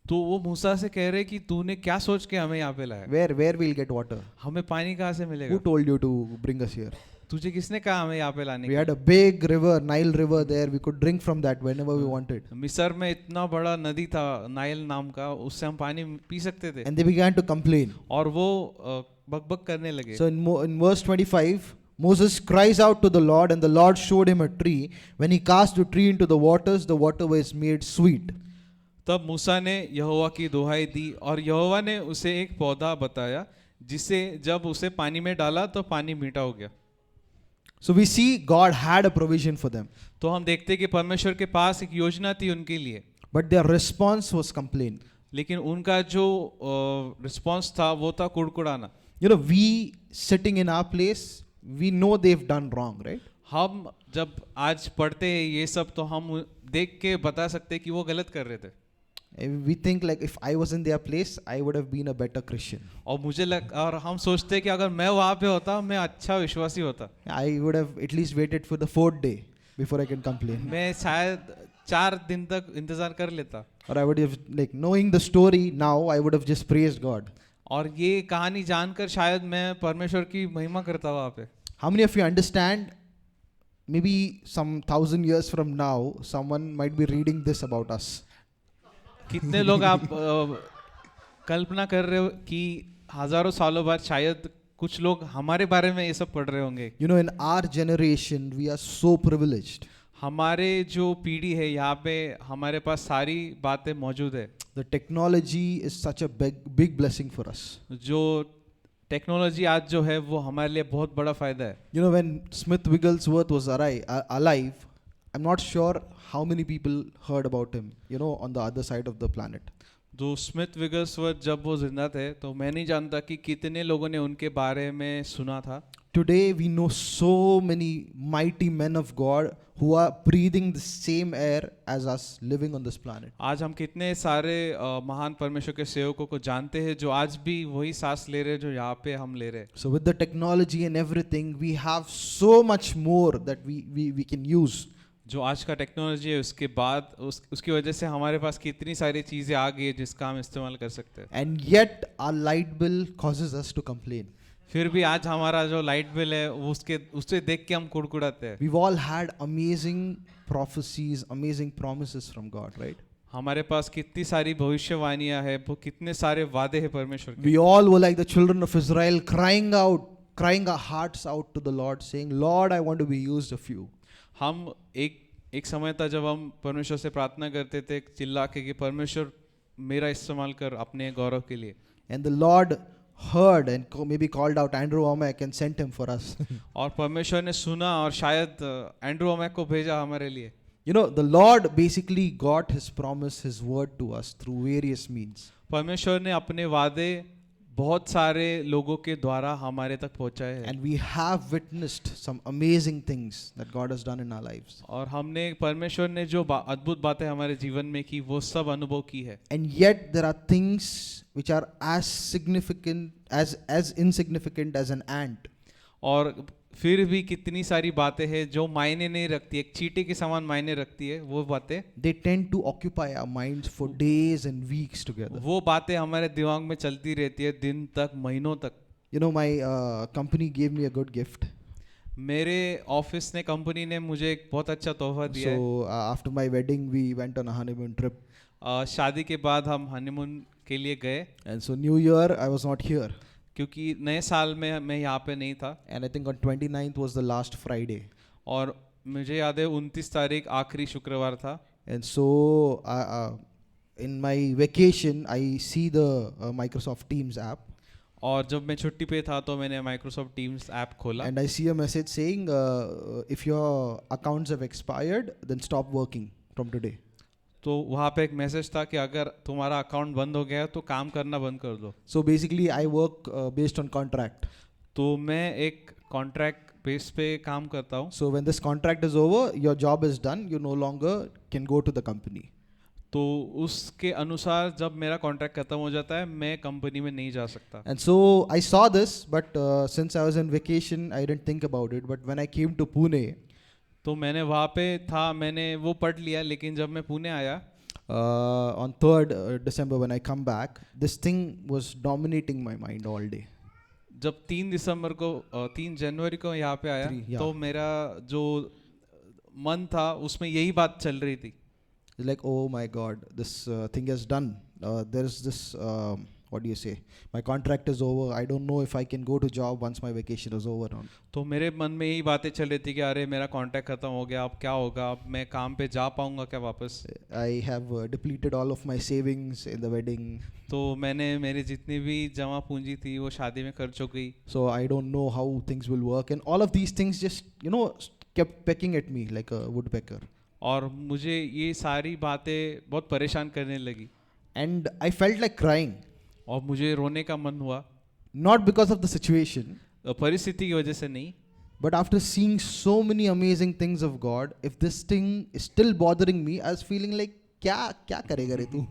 तो वो मूसा से कह रहे कि तूने क्या सोच के हमें यहाँ पे लाया, Where we'll get water? हमें पानी कहाँ से Who मिलेगा, told you to bring us here? तुझे किसने कहा हमें यहाँ पे लाने We के. had a big river, Nile River there. We could drink from that whenever we wanted. मिस्र में इतना बड़ा नदी था नाइल नाम का, उससे हम पानी पी सकते थे. And they began to complain. और वो बकबक करने लगे. So in verse 25, Moses cries out to the Lord, and the Lord showed him a tree. When he cast the tree into the water was made sweet. तब मूसा ने यहोवा की दुहाई दी और यहोवा ने उसे एक पौधा बताया, जिसे जब उसे पानी में डाला तो पानी मीठा हो गया. So we see God had a provision for them, तो हम देखते कि परमेश्वर के पास एक योजना थी उनके लिए, but their response was complaint. लेकिन उनका जो रिस्पॉन्स था वो था कुड़कुड़ाना. You know, we sitting in our place, we know they've done wrong, right? हम जब आज पढ़ते हैं ये सब तो हम देख के बता सकते हैं कि वो गलत कर रहे थे. We think like if I was in their place, I would have been a better Christian. और हम सोचते हैं कि अगर मैं वहाँ पे होता मैं अच्छा विश्वासी होता. I would have at least waited for the 4th day before I can complain. मैं शायद 4 दिन तक इंतजार कर लेता. Or I would have, like, knowing the story now, I would have just praised God. और ये कहानी जानकर शायद मैं परमेश्वर की महिमा करता वहाँ पे. How many of you understand? Maybe some 1,000 years from now, someone might be reading this about us. कितने लोग आप कल्पना कर रहे हो कि हजारों सालों बाद शायद कुछ लोग हमारे बारे में ये सब पढ़ रहे होंगे. You know, in our generation, we are so privileged. हमारे जो पीढ़ी है यहाँ पे हमारे पास सारी बातें मौजूद है. The technology is such a big blessing for us. जो टेक्नोलॉजी आज जो है वो हमारे लिए बहुत बड़ा फायदा है. You know, when Smith Wigglesworth was alive, I'm not sure how many people heard about him, you know, on the other side of the planet. जो स्मिथ विगल्सवर्थ जब वो जिंदा थे तो मैं नहीं जानता कि कितने लोगों ने उनके बारे में सुना था. Today, we know so many mighty men of God who are breathing the same air as us living on this planet. आज हम कितने सारे महान परमेश्वर के सेवकों को जानते हैं जो आज भी वही सांस ले रहे हैं जो यहाँ पे हम ले रहे हैं. So with the technology and everything, we have so much more that we can use. जो आज का टेक्नोलॉजी है उसके बाद उसकी वजह से हमारे पास कितनी सारी चीज़ें आ गई है जिसका हम इस्तेमाल कर सकते हैं. And yet our light bill causes us to complain. फिर भी आज हमारा जो लाइट बिल है वो उससे देख के हम कुड़कुड़ाते हैं. We've all had amazing prophecies, amazing promises from God, right? हमारे पास कितनी सारी भविष्यवाणियां हैं, वो कितने सारे वादे हैं परमेश्वर के. We all were like the children of Israel, crying our hearts out to the Lord, saying, Lord, I want to be used of you. हम एक समय था जब हम परमेश्वर से प्रार्थना करते थे चिल्ला के कि परमेश्वर मेरा इस्तेमाल कर अपने गौरव के लिए. And the Lord heard and maybe called out Andrew Womack and sent him for us. और परमेश्वर ने सुना और शायद एंड्रू ओमैक को भेजा हमारे लिए. You know, the Lord basically got his promise, his word to us through various means. परमेश्वर ने अपने वादे बहुत सारे लोगों के द्वारा हमारे तक पहुंचाए हैं. And we have witnessed some amazing things that God has done in our lives. और हमने परमेश्वर ने जो अद्भुत बातें हमारे जीवन में की वो सब अनुभव की है. And yet there are things which are as insignificant as an ant. और फिर भी कितनी सारी बातें हैं जो मायने नहीं रखती, एक चींटी के समान मायने रखती है. वो बातें They tend to occupy our minds for days and weeks together. वो बातें हमारे दिमाग में चलती रहती है दिन तक, महीनों तक. You know, my company gave me a good gift. मेरे ऑफिस ने, कंपनी ने मुझे एक बहुत अच्छा तोहफा दिया है. So after my wedding, we went on a honeymoon trip. शादी के बाद हम हनीमून के लिए गए. And so New Year, I was not here. क्योंकि नए साल में मैं यहाँ पे नहीं था. And I think on 29th was the last Friday. और मुझे याद है 29 तारीख आखिरी शुक्रवार था. And so in my vacation, I see the Microsoft Teams app. और जब मैं छुट्टी पे था तो मैंने माइक्रोसॉफ्ट टीम्स ऐप खोला. And I see a message saying, if your accounts have expired, then stop working from today. तो वहाँ पे एक मैसेज था कि अगर तुम्हारा अकाउंट बंद हो गया है तो काम करना बंद कर दो. So basically, I work based on contract. तो मैं एक कॉन्ट्रैक्ट बेस पे काम करता हूँ. So when this contract is over, your job is done. You no longer can go to the company. तो उसके अनुसार जब मेरा कॉन्ट्रैक्ट खत्म हो जाता है मैं कंपनी में नहीं जा सकता. And so I saw this, but since I was on vacation, I didn't think about it. But when I came to Pune, तो मैंने वहाँ पे था, मैंने वो पढ़ लिया. लेकिन जब मैं पुणे आया on 3rd December when I come back, this thing was dominating my mind all day. जब 3 जनवरी को यहाँ पे आया yeah. तो मेरा जो मन था उसमें यही बात चल रही थी. It's like, oh my God, this thing is done. There's this, what do you say? My contract is over. I don't know if I can go to job once my vacation is over. तो मेरे मन में यही बातें चल रही थी कि अरे मेरा कॉन्ट्रैक्ट खत्म हो गया, अब क्या होगा, अब मैं काम पे जा पाऊंगा क्या वापस. I have depleted all of my savings in the wedding. तो मैंने मेरी जितनी भी जमा पूंजी थी वो शादी में खर्च हो गई. So I don't know how things will work. And all of these things just, kept pecking at me like a woodpecker. और मुझे ये सारी बातें बहुत परेशान करने लगी. And I felt like crying, और मुझे रोने का मन हुआ, not because of the situation, परिस्थिति की वजह से नहीं, but after seeing so many amazing things of God, if this thing is still bothering me, I was feeling like, क्या करेगा रे तू?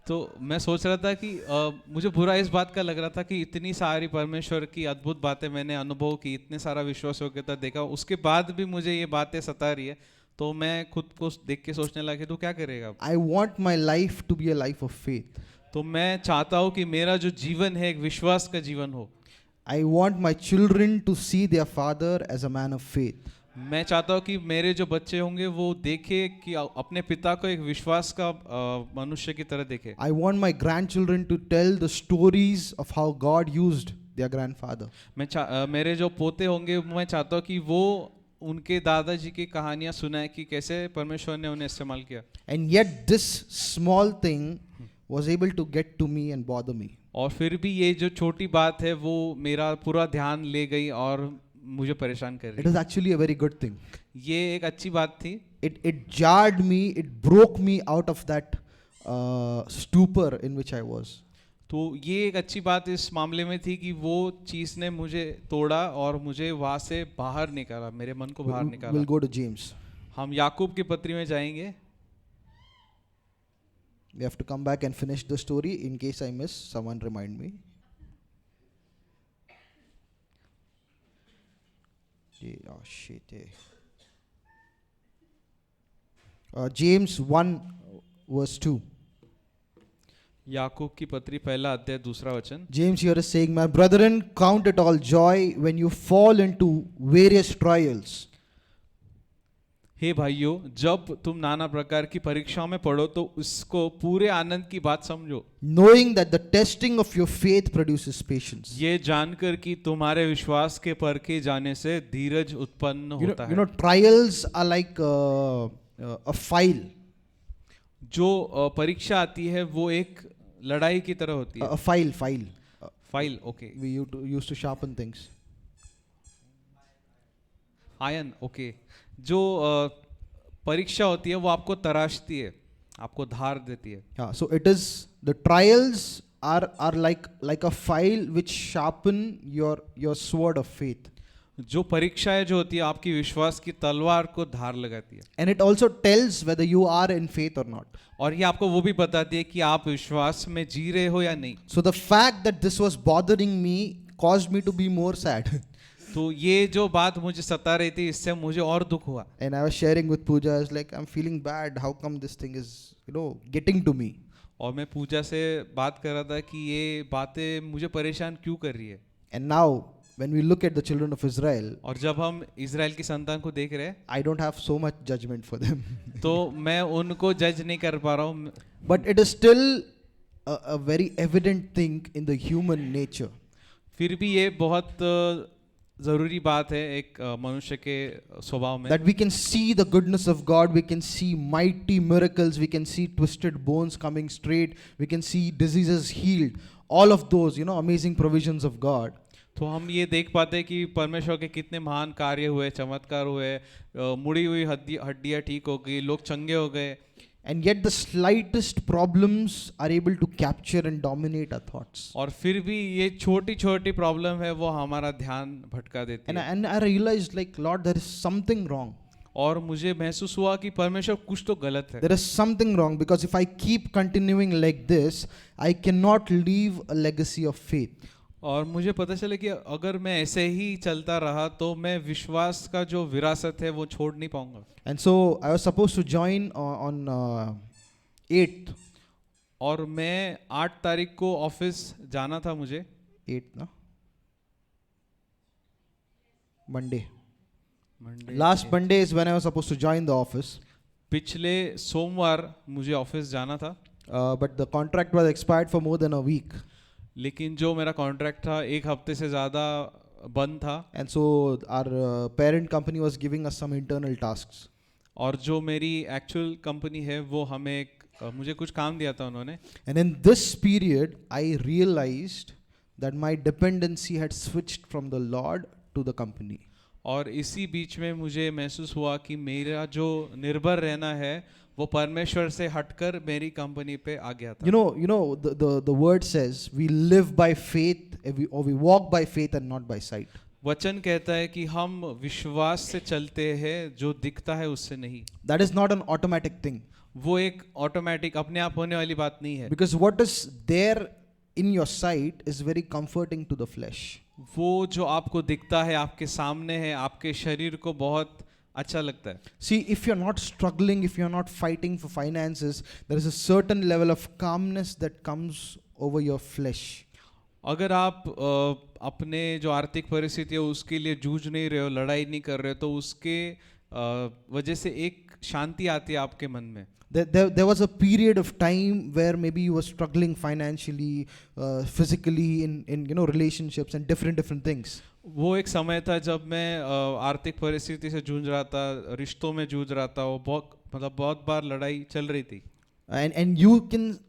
तो मैं सोच रहा था कि मुझे बुरा इस बात का लग रहा था कि इतनी सारी परमेश्वर की अद्भुत बातें मैंने अनुभव की, इतने सारा विश्वास योग्यता देखा, उसके बाद भी मुझे ये बातें सता रही है। तो मैं खुद को देख के सोचने लगा कि तू क्या करेगा। I want my life to be a life of faith. तो मैं चाहता हूँ कि मेरा जो जीवन है एक विश्वास का जीवन हो। I want my children to see their father as a man of faith. मैं चाहता हूँ कि मेरे जो बच्चे होंगे वो देखे कि अपने पिता को एक विश्वास का मनुष्य की तरह देखे। I want my grandchildren to tell the stories of how God used their grandfather. मेरे जो पोते होंगे मैं चाहता हूँ कि वो उनके दादाजी की कहानियां सुनाए कि कैसे परमेश्वर ने उन्हें इस्तेमाल किया। And yet this small thing was able to get to me and bother me. और फिर भी ये जो छोटी बात है वो मेरा पूरा ध्यान ले गई और मुझे परेशान कर It रही was है। actually a very good thing. ये एक अच्छी बात थी। It jarred me, it broke me out of that stupor in which I was. तो ये एक अच्छी बात इस मामले में थी कि वो चीज़ ने मुझे तोड़ा और मुझे वहाँ से बाहर निकाला, मेरे मन को बाहर निकाला। We'll go to James. हम याकूब की पत्री में जाएंगे। We have to come back and finish the story. In case I miss, someone remind me. Oh shit. James 1 verse 2. याकूब की पत्री पहला अध्याय दूसरा वचन। James here is saying, my brethren, count it all joy when you fall into various trials. हे भाइयों, जब तुम नाना प्रकार की परीक्षाओं में पढ़ो तो उसको पूरे आनंद की बात समझो, Knowing that the testing of your faith produces patience. ये जानकर कि तुम्हारे विश्वास के परखे जाने से धीरज उत्पन्न होता है। Trials are like a file. जो परीक्षा आती है वो एक लड़ाई की तरह होती है। A file. File, okay. We used to sharpen things. Ion, okay. जो परीक्षा होती है वो आपको तराशती है, आपको धार देती है। Yeah, so it is, the trials are like a file which sharpen your sword of faith. जो परीक्षाएं जो होती है आपकी विश्वास की तलवार को धार लगाती है। And it also tells whether you are in faith or not. और ये आपको वो भी बताती है कि आप विश्वास में जी रहे हो या नहीं। So the fact that this was bothering me caused me to be more sad. तो ये जो बात मुझे सता रही थी इससे मुझे और दुख हुआ। And I was sharing with Pooja, I was like, I'm feeling bad. How come this thing is, getting to me? और मैं पूजा से बात कर रहा था कि ये बातें मुझे परेशान क्यों कर रही है। And now, when we look at the children of Israel, और जब हम इजराइल की संतान को देख रहे हैं I don't have so much judgment for them. तो मैं उनको जज नहीं कर पा रहा हूँ। But it is still a very evident thing in the human nature. फिर भी ये बहुत ज़रूरी बात है एक मनुष्य के स्वभाव में। That we can see the goodness of God, we can see mighty miracles, we can see twisted bones coming straight, we can see diseases healed, all of those, amazing provisions of God. तो हम ये देख पाते हैं कि परमेश्वर के कितने महान कार्य हुए, चमत्कार हुए, मुड़ी हुई हड्डियाँ ठीक हो गई, लोग चंगे हो गए। And yet the slightest problems are able to capture and dominate our thoughts. और फिर भी ये छोटी छोटी प्रॉब्लम है वो हमारा ध्यान भटका देती है। And I realized, like, Lord, there is something wrong. और मुझे महसूस हुआ कि परमेश्वर कुछ तो गलत है। There is something wrong because if I keep continuing like this, I cannot leave a legacy of faith. और मुझे पता चला कि अगर मैं ऐसे ही चलता रहा तो मैं विश्वास का जो विरासत है वो छोड़ नहीं पाऊंगा। And so I was supposed to join on 8th. और मैं 8 तारीख को ऑफिस जाना था मुझे। 8th, no? Monday. Last Monday is when I was supposed to join the office. पिछले सोमवार मुझे ऑफिस जाना था। But the contract was expired for more than a week. लेकिन जो मेरा कॉन्ट्रैक्ट था एक हफ्ते से ज़्यादा बंद था। And so our parent company was giving us some internal tasks. और जो मेरी एक्चुअल कंपनी है वो हमें मुझे कुछ काम दिया था उन्होंने। And in this period, I realized that my dependency had switched from the Lord to the company. और इसी बीच में मुझे महसूस हुआ कि मेरा जो निर्भर रहना है वो परमेश्वर से हटकर मेरी कंपनी पे आ गया था. You know, the word says we live by faith, or we walk by faith and not by sight. वचन कहता है कि हम विश्वास से चलते हैं, जो दिखता है उससे नहीं. That is not an automatic thing. वो एक ऑटोमेटिक अपने आप होने वाली बात नहीं है. Because what is there in your sight is very comforting to the flesh. वो जो आपको दिखता है, आपके सामने है, आपके शरीर को बहुत अच्छा लगता है. See, if you're not struggling, if you're not fighting for finances, there is a certain level of calmness that comes over your flesh. अगर आप अपने जो आर्थिक परिस्थिति है उसके लिए जूझ नहीं रहे हो, लड़ाई नहीं कर रहे हो, तो उसके वजह से एक शांति आती है आपके मन में. There was a period of time where maybe you were struggling financially, physically, in relationships and different things. वो एक समय था जब मैं आर्थिक परिस्थिति से जूझ रहा था, रिश्तों में जूझ रहा था. वो बहुत बार लड़ाई चल रही थी. And you can,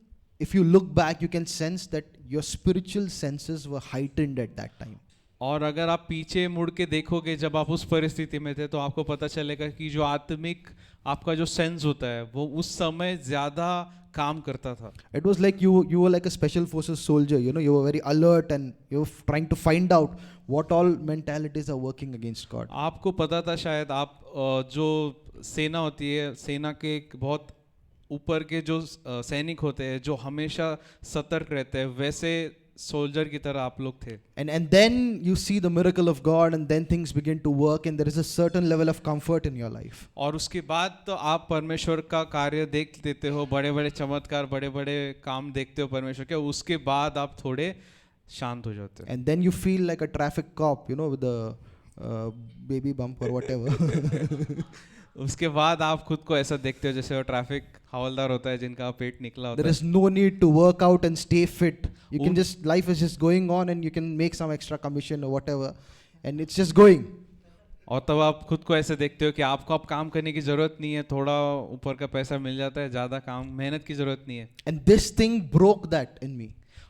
if you look back, you can sense that your spiritual senses were heightened at that time. और अगर आप पीछे मुड़ के देखोगे जब आप उस परिस्थिति में थे, तो आपको पता चलेगा कि जो आत्मिक आपका जो सेंस होता है वो उस समय ज्यादा काम करता था. It was like you were like a special forces soldier. You were very alert and you were trying to find out what all mentalities are working against God. आपको पता था शायद, आप जो सेना होती है, सेना के एक बहुत ऊपर के जो सैनिक होते हैं जो हमेशा सतर्क रहते हैं, वैसे सोल्जर की तरह आप लोग थे. And then you see the miracle of God, and then things begin to work, and there is a certain level of comfort in your life. और उसके बाद तो आप परमेश्वर का कार्य देख लेते हो, बड़े बड़े चमत्कार, बड़े बड़े काम देखते हो परमेश्वर के. उसके बाद आप थोड़े शांत हो जाते हो. And then you feel like a traffic cop, with the baby bump or whatever. उसके बाद आप खुद को ऐसा देखते हो जैसे वो ट्रैफिक हवलदार होता है जिनका पेट निकला होता There है. is no need to work out and stay fit. You can just, life is just going on, and you can make some extra commission or whatever, and it's just going. और तब आप खुद को ऐसे देखते हो कि आपको अब काम करने की जरूरत नहीं है, थोड़ा ऊपर का पैसा मिल जाता है, ज्यादा काम मेहनत की जरूरत नहीं है. And this thing broke that in me.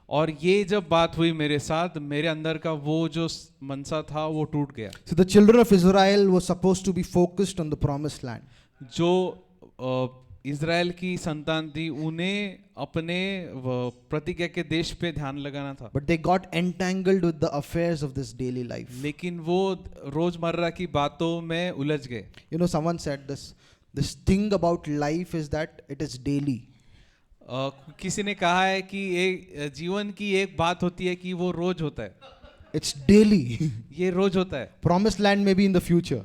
और ये जब बात हुई मेरे साथ, मेरे अंदर का वो जो मनसा था वो टूट गया. So the children of Israel were supposed to be focused on the promised land. जो इज़राइल की संतान थी, उन्हें अपने प्रतिज्ञा के देश पे ध्यान लगाना था. But they got entangled with the affairs of this daily life. लेकिन वो रोजमर्रा की बातों में उलझ गए. Someone said this thing about life is that it is daily. किसी ने कहा है कि एक जीवन की एक बात होती है कि वो रोज होता है. It's daily. ये रोज होता है. Promised land may be in the future.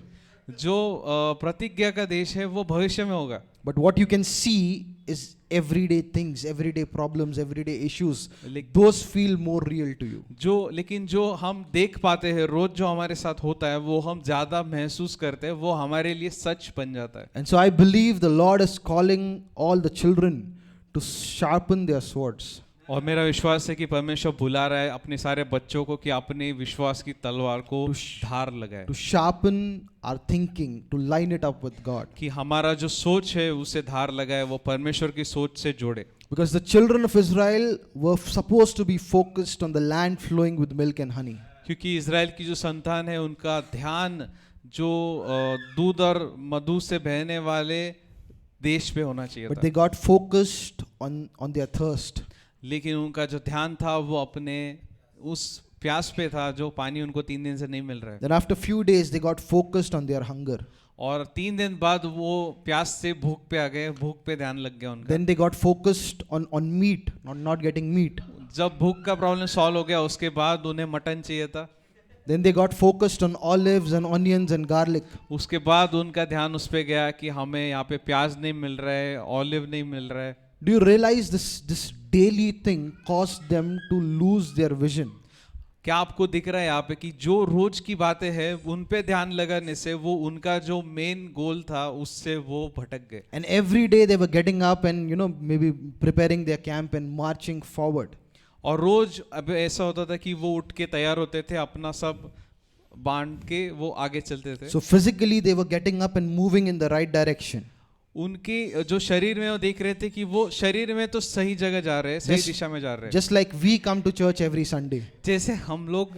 जो प्रतिज्ञा का देश है वो भविष्य में होगा. But what you can see is everyday things, everyday problems, everyday issues. Those feel more real to you. लेकिन जो हम देख पाते हैं रोज, जो हमारे साथ होता है, वो हम ज्यादा महसूस करते हैं, वो हमारे लिए सच बन जाता है. And so I believe the Lord is calling all the children to sharpen their swords. और मेरा विश्वास है कि परमेश्वर बुला रहा है अपने सारे बच्चों को कि अपने विश्वास की तलवार को धार लगाए. To sharpen our thinking, to line it up with God. कि हमारा जो सोच है उसे धार लगाए, वो परमेश्वर की सोच से जोड़े. Because the children of Israel were supposed to be focused on the land flowing with milk and honey. क्योंकि इज़राइल की जो संतान है उनका ध्यान जो दूध और मधु से बहने वाले देश पे होना चाहिए But था. they got focused on their thirst. लेकिन उनका जो ध्यान था वो अपने उस प्यास पे था जो पानी उनको 3 दिन से नहीं मिल रहा है. Then after few days they got focused on their hunger. और 3 दिन बाद वो प्यास से भूख पे आ गए, भूख पे ध्यान लग गया उनका. Then they got focused on meat, not getting meat. जब भूख का प्रॉब्लम सॉल्व हो गया उसके बाद उन्हें मटन चाहिए था. Then they got focused on olives and onions and garlic. उसके बाद उनका ध्यान उस पे गया कि हमें यहाँ पे प्याज नहीं मिल रहा है, ऑलिव नहीं मिल रहा है. Do you realize this daily thing caused them to lose their vision? क्या आपको दिख रहा है यहाँ पे कि जो रोज की बातें हैं उन पे ध्यान लगाने से वो उनका जो मेन गोल था उससे वो भटक गए. And every day they were getting up and maybe preparing their camp and marching forward. और रोज अब ऐसा होता था कि वो उठ के तैयार होते थे, अपना सब बांध के वो आगे चलते थे. So physically they were getting up and moving in the right direction. उनके जो शरीर में वो देख रहे थे कि वो शरीर में तो सही जगह जा रहे हैं, सही दिशा में जा रहे हैं. Just like we come to church every Sunday. जैसे हम लोग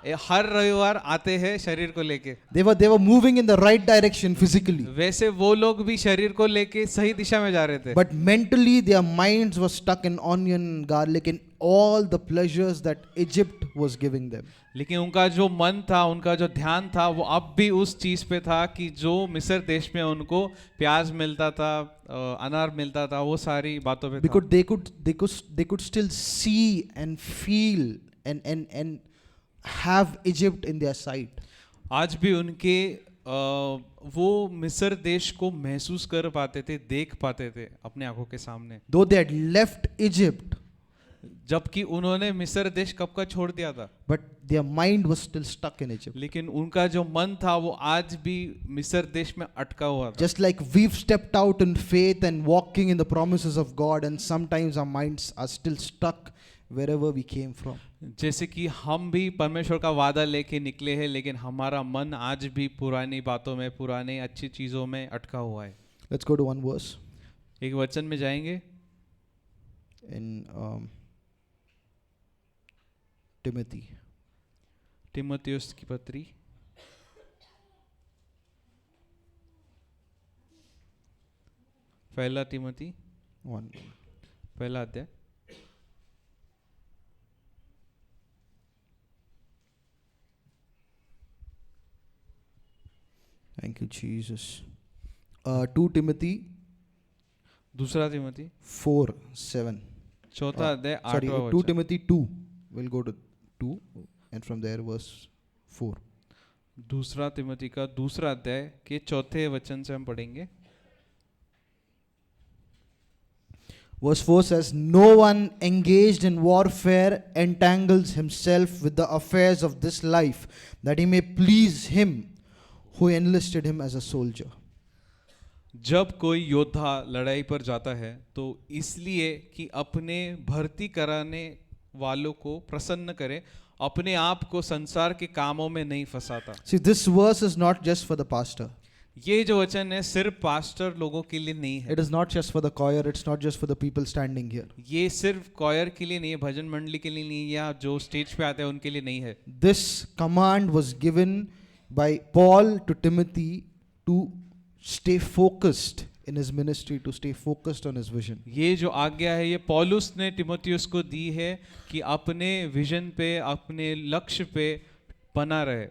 हर रविवार आते हैं शरीर को लेके, they were moving in the right direction physically, वैसे वो लोग भी शरीर को लेके सही दिशा में जा रहे थे, but mentally their minds were stuck in onion, garlic, and all the pleasures that Egypt was giving them. लेकिन उनका जो मन था, उनका जो ध्यान था, वो अब भी उस चीज पे था कि जो मिस्र देश में उनको प्याज मिलता था, अनार मिलता था, वो सारी बातों पे था। Because they could still see and feel and have Egypt in their sight. आज भी उनके वो मिस्र देश को महसूस कर पाते थे, देख पाते थे अपने आंखों के सामने, Though they had left Egypt, जबकि उन्होंने मिस्र देश कब का छोड़ दिया था, but their mind was still stuck in Egypt. लेकिन उनका जो मन था वो आज भी मिस्र देश में अटका हुआ था। Just like we've stepped out in faith and walking in the promises of God, and sometimes our minds are still stuck wherever we came from. जैसे कि हम भी परमेश्वर का वादा लेके निकले हैं, लेकिन हमारा मन आज भी पुरानी बातों में, पुरानी अच्छी चीजों में अटका हुआ है। Let's go to one verse एक वचन में जाएंगे, in Timothy. तीमुथियुस की पत्री, पहला तीमुथी, पहला अध्याय, Thank you, Jesus. 2 Timothy दूसरा तीमुथी 4:7. चौथा अध्याय Sorry, 2 आठवां वचन। Timothy 2. We'll go to 2 and from there verse 4. दूसरा तीमुथी का दूसरा अध्याय के चौथे वचन से हम पढ़ेंगे। Verse 4 says, "No one engaged in warfare entangles himself with the affairs of this life, that he may please him who enlisted him as a soldier." जब कोई योद्धा लड़ाई पर जाता है तो इसलिए कि अपने भर्ती कराने वालों को प्रसन्न करे, अपने आप को संसार के कामों में नहीं फंसाता। See, this verse is not just for the pastor. ये जो वचन है सिर्फ पास्टर लोगों के लिए नहीं है, It is not just for the choir. It's not just for the people standing here. ये सिर्फ कॉयर के लिए नहीं है, भजन मंडली के लिए नहीं है, या जो स्टेज पे आते हैं उनके लिए नहीं है। This command was given by Paul to Timothy to stay focused in his ministry, to stay focused on his vision. ये जो आज्ञा है ये पौलुस ने तिमोथियुस को दी है कि अपने विजन पे, अपने लक्ष्य पे बना रहे।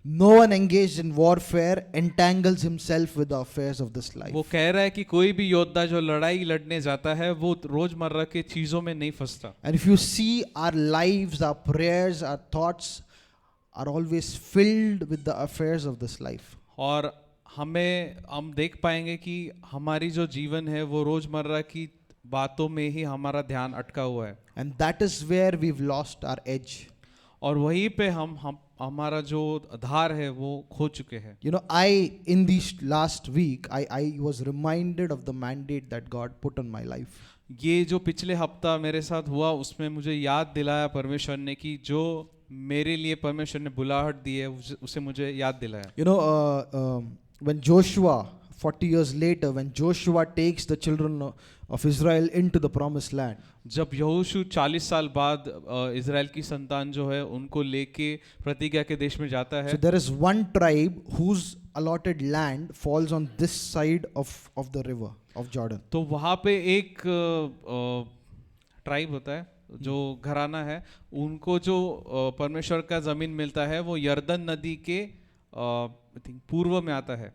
No one engaged in warfare entangles himself with the affairs of this life. वो कह रहा है कि कोई भी योद्धा जो लड़ाई लड़ने जाता है वो रोजमर्रा के चीजों में नहीं फंसता। And if you see our lives, our prayers, our thoughts are always filled with the affairs of this life. और हम देख पाएंगे कि हमारी जो जीवन है वो रोजमर्रा की बातों में ही हमारा ध्यान अटका हुआ है, And that is where we've lost our edge. और वहीं पे हम हमारा जो आधार है वो खो चुके हैं। You know, in this last week, I was reminded of the mandate that God put on my life. ये जो पिछले हफ्ता मेरे साथ हुआ उसमें मुझे याद दिलाया परमेश्वर ने कि जो मेरे लिए परमेश्वर ने बुलाहट दी है उसे मुझे याद दिलाया। You know, when Joshua, 40 years later, when Joshua takes the children of Israel into the promised land, जब यहोशू 40 साल बाद इज़राइल की संतान जो है उनको लेके प्रतिज्ञा के देश में जाता है, so there is one tribe whose allotted land falls on this side of the river of Jordan. तो वहाँ पे एक ट्राइब होता है जो घराना है, उनको जो परमेश्वर का जमीन मिलता है वो यर्दन नदी के पूर्व में आता है।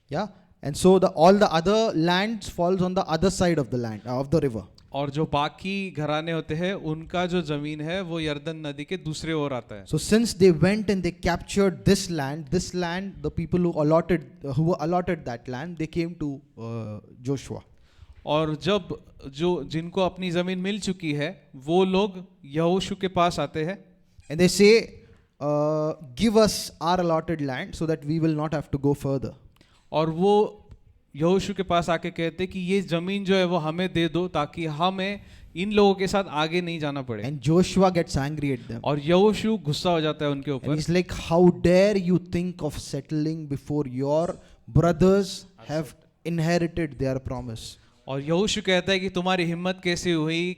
Yeah, and so all the other lands falls on the other side of the land of the river. और जो बाकी घराने होते हैं उनका जो जमीन है वो यर्दन नदी के दूसरे ओर आता है। So since they went and they captured this land, the people who were allotted that land, they came to Joshua. और जब जिनको अपनी जमीन मिल चुकी है वो लोग यहोशू के पास आते हैं And they say, give us our allotted land so that we will not have to go further. और वो यहोशू के पास आके कहते कि ये जमीन जो है वो हमें दे दो ताकि हमें इन लोगों के साथ आगे नहीं जाना पड़े। And Joshua gets angry at them. और यहोशू गुस्सा हो जाता है उनके And ऊपर। he's like, how dare you think of settling before your brothers have inherited their promise? और यहोशू कहता है कि तुम्हारी हिम्मत कैसे हुई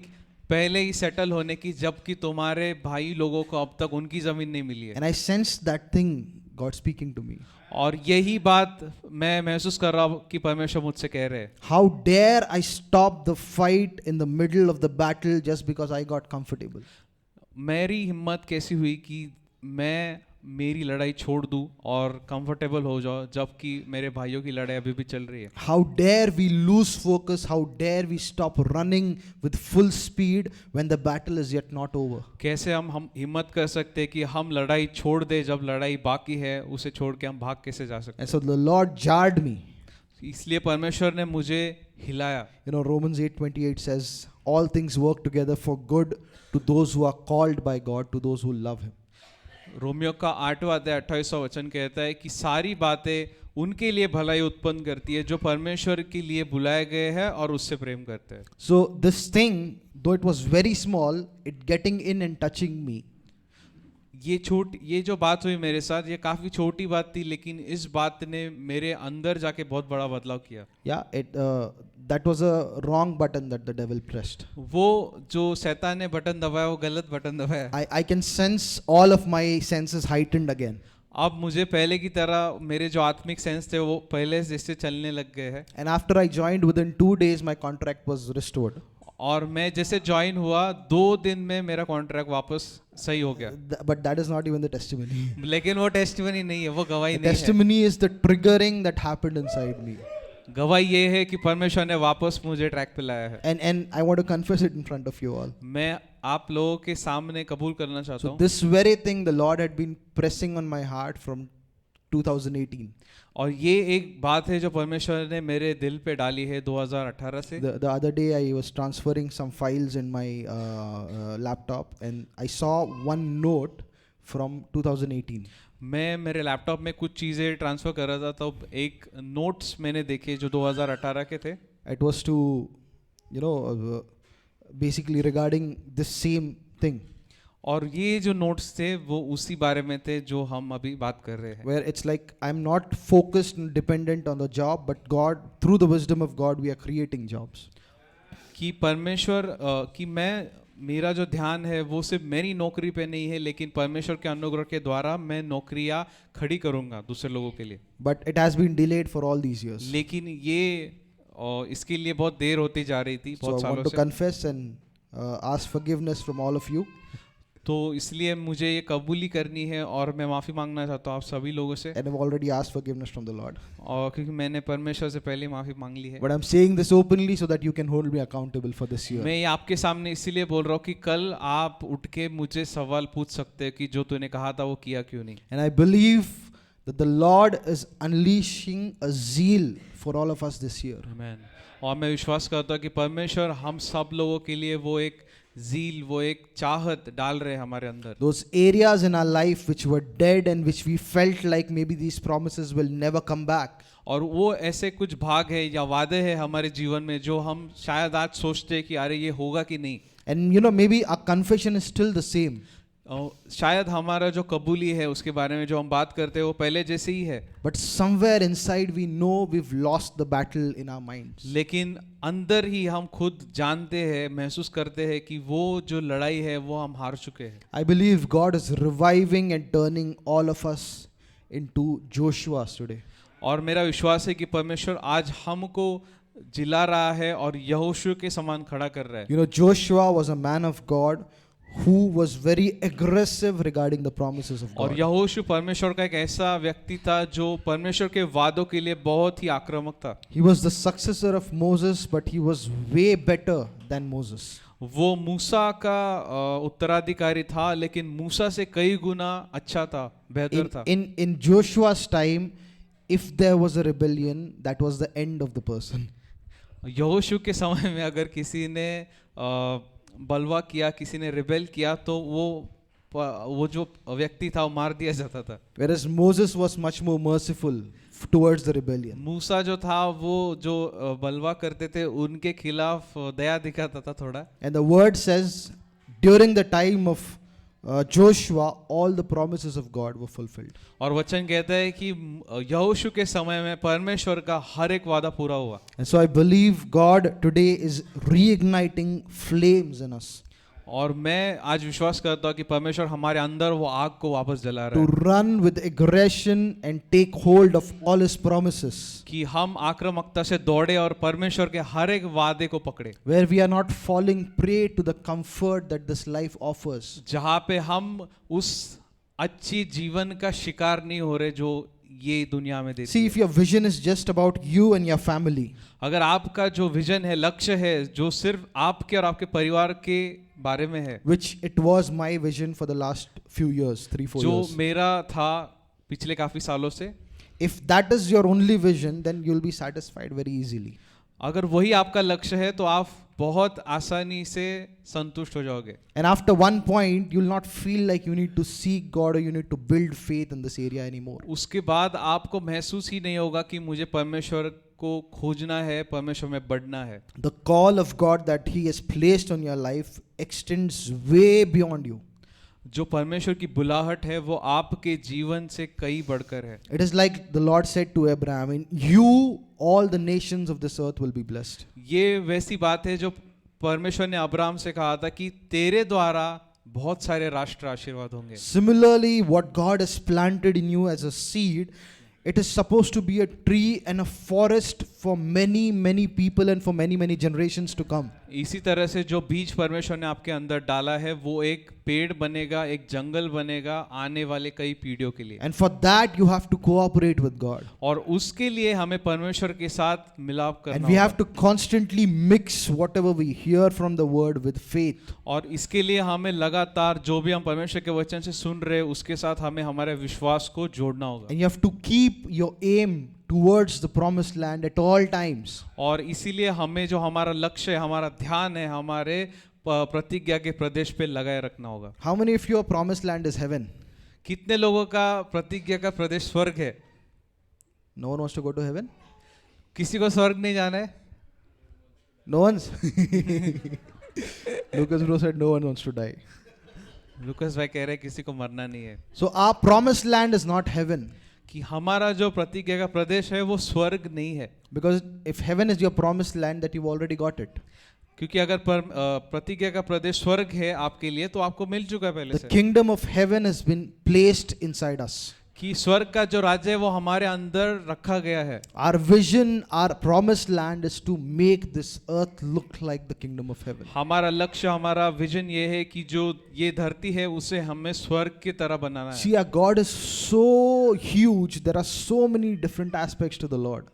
पहले ही सेटल होने की, जबकि तुम्हारे भाई लोगों को अब तक उनकी जमीन नहीं मिली है। And I sensed that thing, God speaking to me. और यही बात मैं महसूस कर रहा हूँ कि परमेश्वर मुझसे कह रहे हैं, How dare I stop the fight in the middle of the battle just because I got comfortable? मेरी हिम्मत कैसी हुई कि मैं मेरी लड़ाई छोड़ दूं और कंफर्टेबल हो जाओ, जबकि मेरे भाइयों की लड़ाई अभी भी चल रही है। How dare we lose focus? How dare we stop running with full speed when the battle is yet not over? कैसे हम हिम्मत कर सकते हैं कि हम लड़ाई छोड़ दे जब लड़ाई बाकी है, उसे छोड़ के हम भाग कैसे जा सकते And so the Lord jarred me. हैं। इसलिए परमेश्वर ने मुझे हिलाया। You know, Romans 8:28 says, all things work together for good to those who are called by God, to those who love Him. Romeo का 8वां अध्याय 28वां वचन कहता है कि सारी बातें उनके लिए भलाई उत्पन्न करती है जो परमेश्वर के लिए बुलाए गए हैं और उससे प्रेम करते हैं। So this thing, though it was very small, it getting in and touching me, ये जो बात हुई मेरे साथ, ये काफी छोटी बात थी, लेकिन इस बात ने मेरे अंदर जाके बहुत बड़ा बदलाव किया। yeah, that was a wrong button that the devil pressed. वो जो शैतान ने बटन दबाया वो गलत बटन दबाया। I can sense all of my senses heightened again. अब मुझे पहले की तरह मेरे जो आत्मिक सेंस थे वो पहले जैसे चलने लग गए हैं। And after I joined, within 2 days, my contract was restored. और मैं जैसे ज्वाइन हुआ 2 दिन में मेरा कॉन्ट्रैक्ट वापस सही हो गया। But that is not even the testimony. लेकिन वो टेस्टिमनी नहीं है, वो गवाही The नहीं है। testimony is the triggering that happened inside me. गवाही ये है कि परमेश्वर ने वापस मुझे ट्रैक पे लाया है। And I want to confess it in front of you all. मैं आप लोगों के सामने कबूल करना चाहता So हूँ। this very thing the Lord had been pressing on my heart from 2018. और ये एक बात है जो परमेश्वर ने मेरे दिल पे डाली है 2018 से। The other day I was transferring some files in my laptop and I saw one note from 2018. मैं मेरे लैपटॉप में कुछ चीज़ें ट्रांसफ़र कर रहा था, तो एक नोट्स मैंने देखे जो 2018 के थे। It was to, basically regarding this same thing, और ये जो नोट्स थे वो उसी बारे में थे जो हम अभी बात कर रहे हैं। where it's like I'm not focused and dependent on the job, but God, through the wisdom of God, we are creating jobs. कि परमेश्वर कि मेरा जो ध्यान है वो सिर्फ मेरी नौकरी पे नहीं है, लेकिन परमेश्वर के अनुग्रह के द्वारा मैं नौकरियां खड़ी करूंगा दूसरे लोगों के लिए। But it has been delayed for all these years. लेकिन ये इसके लिए बहुत देर होती जा रही थी, So बहुत I सालों want to से। confess and ask forgiveness from all of you. तो इसलिए मुझे ये कबूली करनी है और मैं माफ़ी मांगना चाहता हूँ आप सभी लोगों से, And I've already asked forgiveness from the Lord. और क्योंकि मैंने परमेश्वर से पहले माफ़ी मांग ली है। But I'm saying this openly so that you can hold me accountable for this year. मैं ये आपके सामने इसीलिए बोल रहा हूँ कि कल आप उठ के मुझे सवाल पूछ सकते हैं कि जो तूने कहा था वो किया क्यों नहीं। And I believe that the Lord is unleashing a zeal for all of us this year. आमीन। और मैं विश्वास करता हूँ कि परमेश्वर हम सब लोगों के लिए वो एक ज़ील, वो एक चाहत डाल रहे हैं हमारे अंदर। Those areas in our life which were dead and which we felt like maybe these promises will never come back. और वो ऐसे कुछ भाग है या वादे हैं हमारे जीवन में जो हम शायद आज सोचते हैं कि अरे ये होगा कि नहीं। And maybe our confession is still the same. शायद हमारा जो कबूली है उसके बारे में जो हम बात करते हैं वो पहले जैसे ही है, But somewhere inside we know we've lost the battle in our minds. लेकिन अंदर ही हम खुद जानते हैं, महसूस करते हैं कि वो जो लड़ाई है वो हम हार चुके हैं। I believe God is reviving and turning all of us into Joshua's today. और मेरा विश्वास है कि परमेश्वर आज हमको जिला रहा है और यहोशू के समान खड़ा कर रहा है। Joshua was a man of God who was very aggressive regarding the promises of और God. यहोशू परमेश्वर का एक ऐसा व्यक्ति था जो परमेश्वर के वादों के लिए बहुत ही आक्रामक था। He was the successor of Moses, but he was way better than Moses. वो मूसा का उत्तराधिकारी था, लेकिन मूसा से कई गुना अच्छा था, बेहतर था। In Joshua's time, if there was a rebellion, that was the end of the person. यहोशू के समय में अगर किसी ने बलवा किया, किसी ने रिबेल किया, तो वो जो व्यक्ति था वो मार दिया जाता था। Whereas Moses was much more merciful towards the rebellion. मूसा जो था वो जो बलवा करते थे उनके खिलाफ दया दिखाता था थोड़ा। And the word says, during the time of Joshua, all the promises of God were fulfilled. और वचन कहता है कि यहोशू के समय में परमेश्वर का हर एक वादा पूरा हुआ। And so I believe God today is reigniting flames in us और मैं आज विश्वास करता हूँ कि परमेश्वर हमारे अंदर वो आग को वापस जला रहा to है run with aggression and take hold of all His promises, कि हम आक्रामकता से दौड़े और परमेश्वर के हर एक वादे को पकड़े, where we are not falling prey to the comfort that this life offers. जहाँ पे हम उस अच्छी जीवन का शिकार नहीं हो रहे जो ये दुनिया में देती See, है। if your vision is just about you and your family, अगर आपका जो विजन है, लक्ष्य है, जो सिर्फ आपके और आपके परिवार के बारे में है, which it was my vision for the last few years, 3-4 जो years. मेरा था पिछले काफी सालों से, If that is your only vision, then you'll be satisfied very easily. अगर वही आपका लक्ष्य है तो आप बहुत आसानी से संतुष्ट हो जाओगे। And after one point, you'll not feel like you need to seek God or you need to build faith in this area anymore. उसके बाद आपको महसूस ही नहीं होगा कि मुझे परमेश्वर को खोजना है, परमेश्वर में बढ़ना है। The call of God that He has placed on your life extends way beyond you. जो परमेश्वर की बुलाहट है वो आपके जीवन से कई बढ़कर है। It is like the Lord said to Abraham, in you all the nations of this earth will be blessed. ये वैसी बात है जो परमेश्वर ने अब्राहम से कहा था कि तेरे द्वारा बहुत सारे राष्ट्र आशीर्वाद होंगे। Similarly, what God has planted in you as a seed, it is supposed to be a tree and a forest for many, many people and for many, many generations to come. इसी तरह से जो बीज परमेश्वर ने आपके अंदर डाला है वो एक पेड़ बनेगा, एक जंगल बनेगा आने वाले कई पीढ़ियों के लिए। And for that, you have to cooperate with God. और उसके लिए हमें परमेश्वर के साथ मिलाप And करना we होगा। have to constantly mix whatever we hear from the word with faith. और इसके लिए हमें लगातार जो भी हम परमेश्वर के वचन से सुन रहे हैं उसके साथ हमें हमारे विश्वास को जोड़ना होगा। And you have to keep your aim towards the promised land at all times. और इसीलिए हमें जो हमारा लक्ष्य है, हमारा ध्यान है, हमारे प्रतिज्ञा के प्रदेश पे लगाए रखना होगा। How many of your promised land is heaven? कितने लोगों का प्रतिज्ञा का प्रदेश स्वर्ग है? No one wants to go to heaven? किसी को स्वर्ग नहीं जाना है? No one's? Lucas bro said no one wants to die. Lucas भाई कह रहे हैं किसी को मरना नहीं है। So our promised land is not heaven. कि हमारा जो प्रतिज्ञा का प्रदेश है वो स्वर्ग नहीं है। Because if heaven is your promised land, that you've already got it. क्योंकि अगर प्रतिज्ञा का प्रदेश स्वर्ग है आपके लिए तो आपको मिल चुका है पहले The से। kingdom of heaven has been placed inside us. कि स्वर्ग का जो राज्य है वो हमारे अंदर रखा गया है। Our vision, our promised land is to make this earth look like the kingdom of heaven. हमारा लक्ष्य, हमारा विजन ये है कि जो ये धरती है उसे हमें स्वर्ग की तरह बनाना है। See, our God is so huge. There are so many different aspects to the Lord.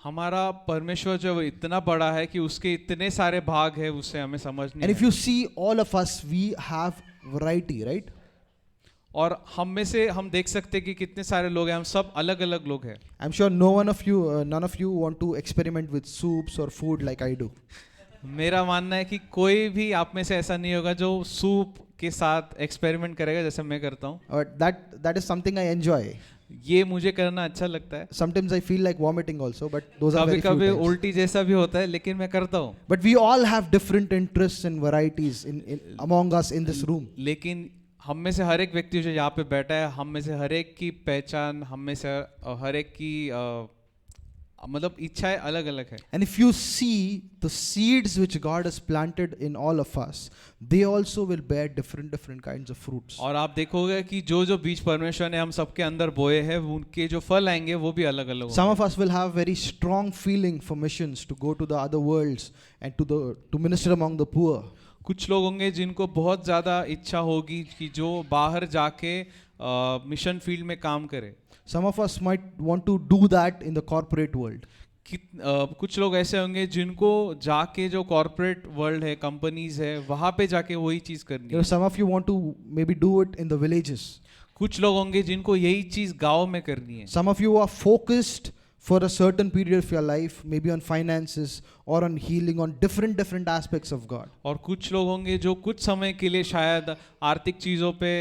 हमारा परमेश्वर जो है इतना बड़ा है कि उसके इतने सारे भाग है उसे हमें समझ And नहीं if you see all of us, we have variety, right? और हम में से हम देख सकते हैं कि कितने सारे लोग हैं, हम सब अलग अलग लोग हैं। I'm sure none of you want to experiment with soups or food like I do. मेरा मानना है कि कोई भी आप में से ऐसा नहीं होगा जो सूप के साथ एक्सपेरिमेंट करेगा जैसे मैं करता हूँ। That is something I enjoy. ये मुझे करना अच्छा लगता है। Sometimes I feel like vomiting also, but those are कभी very few कभी times. उल्टी जैसा भी होता है लेकिन मैं करता हूँ। But we all have different interests and varieties in among us in this room. लेकिन हम में से हर एक व्यक्ति जो यहाँ पे बैठा है, हम में से हर एक की पहचान, हम में से हर एक की मतलब इच्छाएं अलग अलग है। And if you see the seeds which God has planted in all of us, they also will bear different kinds of fruits. और आप देखोगे कि जो जो बीज परमेश्वर ने हम सबके अंदर बोए हैं उनके जो फल आएंगे वो भी अलग अलग Some of us will have very strong feeling for missions to go to the other worlds and to minister among the poor. कुछ लोग होंगे जिनको बहुत ज़्यादा इच्छा होगी कि जो बाहर जाके मिशन फील्ड में काम करे। Some of us might want to do that in the corporate world. कुछ लोग ऐसे होंगे जिनको जाके जो कॉर्पोरेट वर्ल्ड है, कंपनीज है, वहाँ पे जाके वही चीज़ करनी है। Some of you want to maybe do it in the villages. कुछ लोग होंगे जिनको यही चीज़ गांव में करनी है। Some of you are focused for a certain period of your life, maybe on finances or on healing, on different aspects of God. और कुछ लोग होंगे जो कुछ समय के लिए शायद आर्थिक चीज़ों पे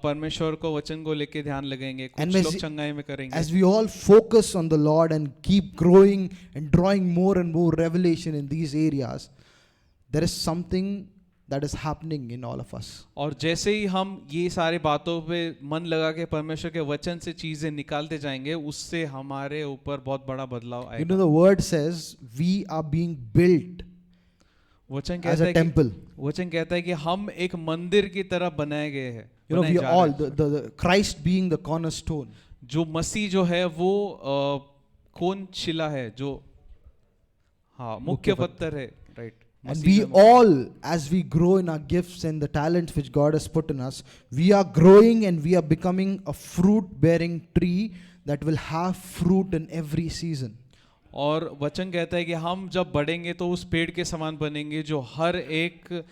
परमेश्वर को वचन को लेके ध्यान लगाएंगे, कुछ लोग चंगाई में करेंगे। As we all focus on the Lord and keep growing and drawing more and more revelation in these areas, there is something that is happening in all of us. और जैसे ही हम ये सारी बातों पे मन लगा के परमेश्वर के वचन से चीजें निकालते जाएंगे, उससे हमारे ऊपर बहुत बड़ा बदलाव You know, आएगा। the word says we are being built वचन as कहता a है कि temple. वचन कहता है कि हम एक मंदिर की तरह बनाए गए हैं। You know, बनाए we जा all, रहे हैं। the Christ being the cornerstone. जो मसीह जो है वो कौन शिला है, जो हाँ मुख्य पत्थर है, right. And we all, as we grow in our gifts and the talents which God has put in us, we are growing and we are becoming a fruit bearing tree that will have fruit in every season. और वचन कहता है कि हम जब बढ़ेंगे तो उस पेड़ के समान बनेंगे जो हर एक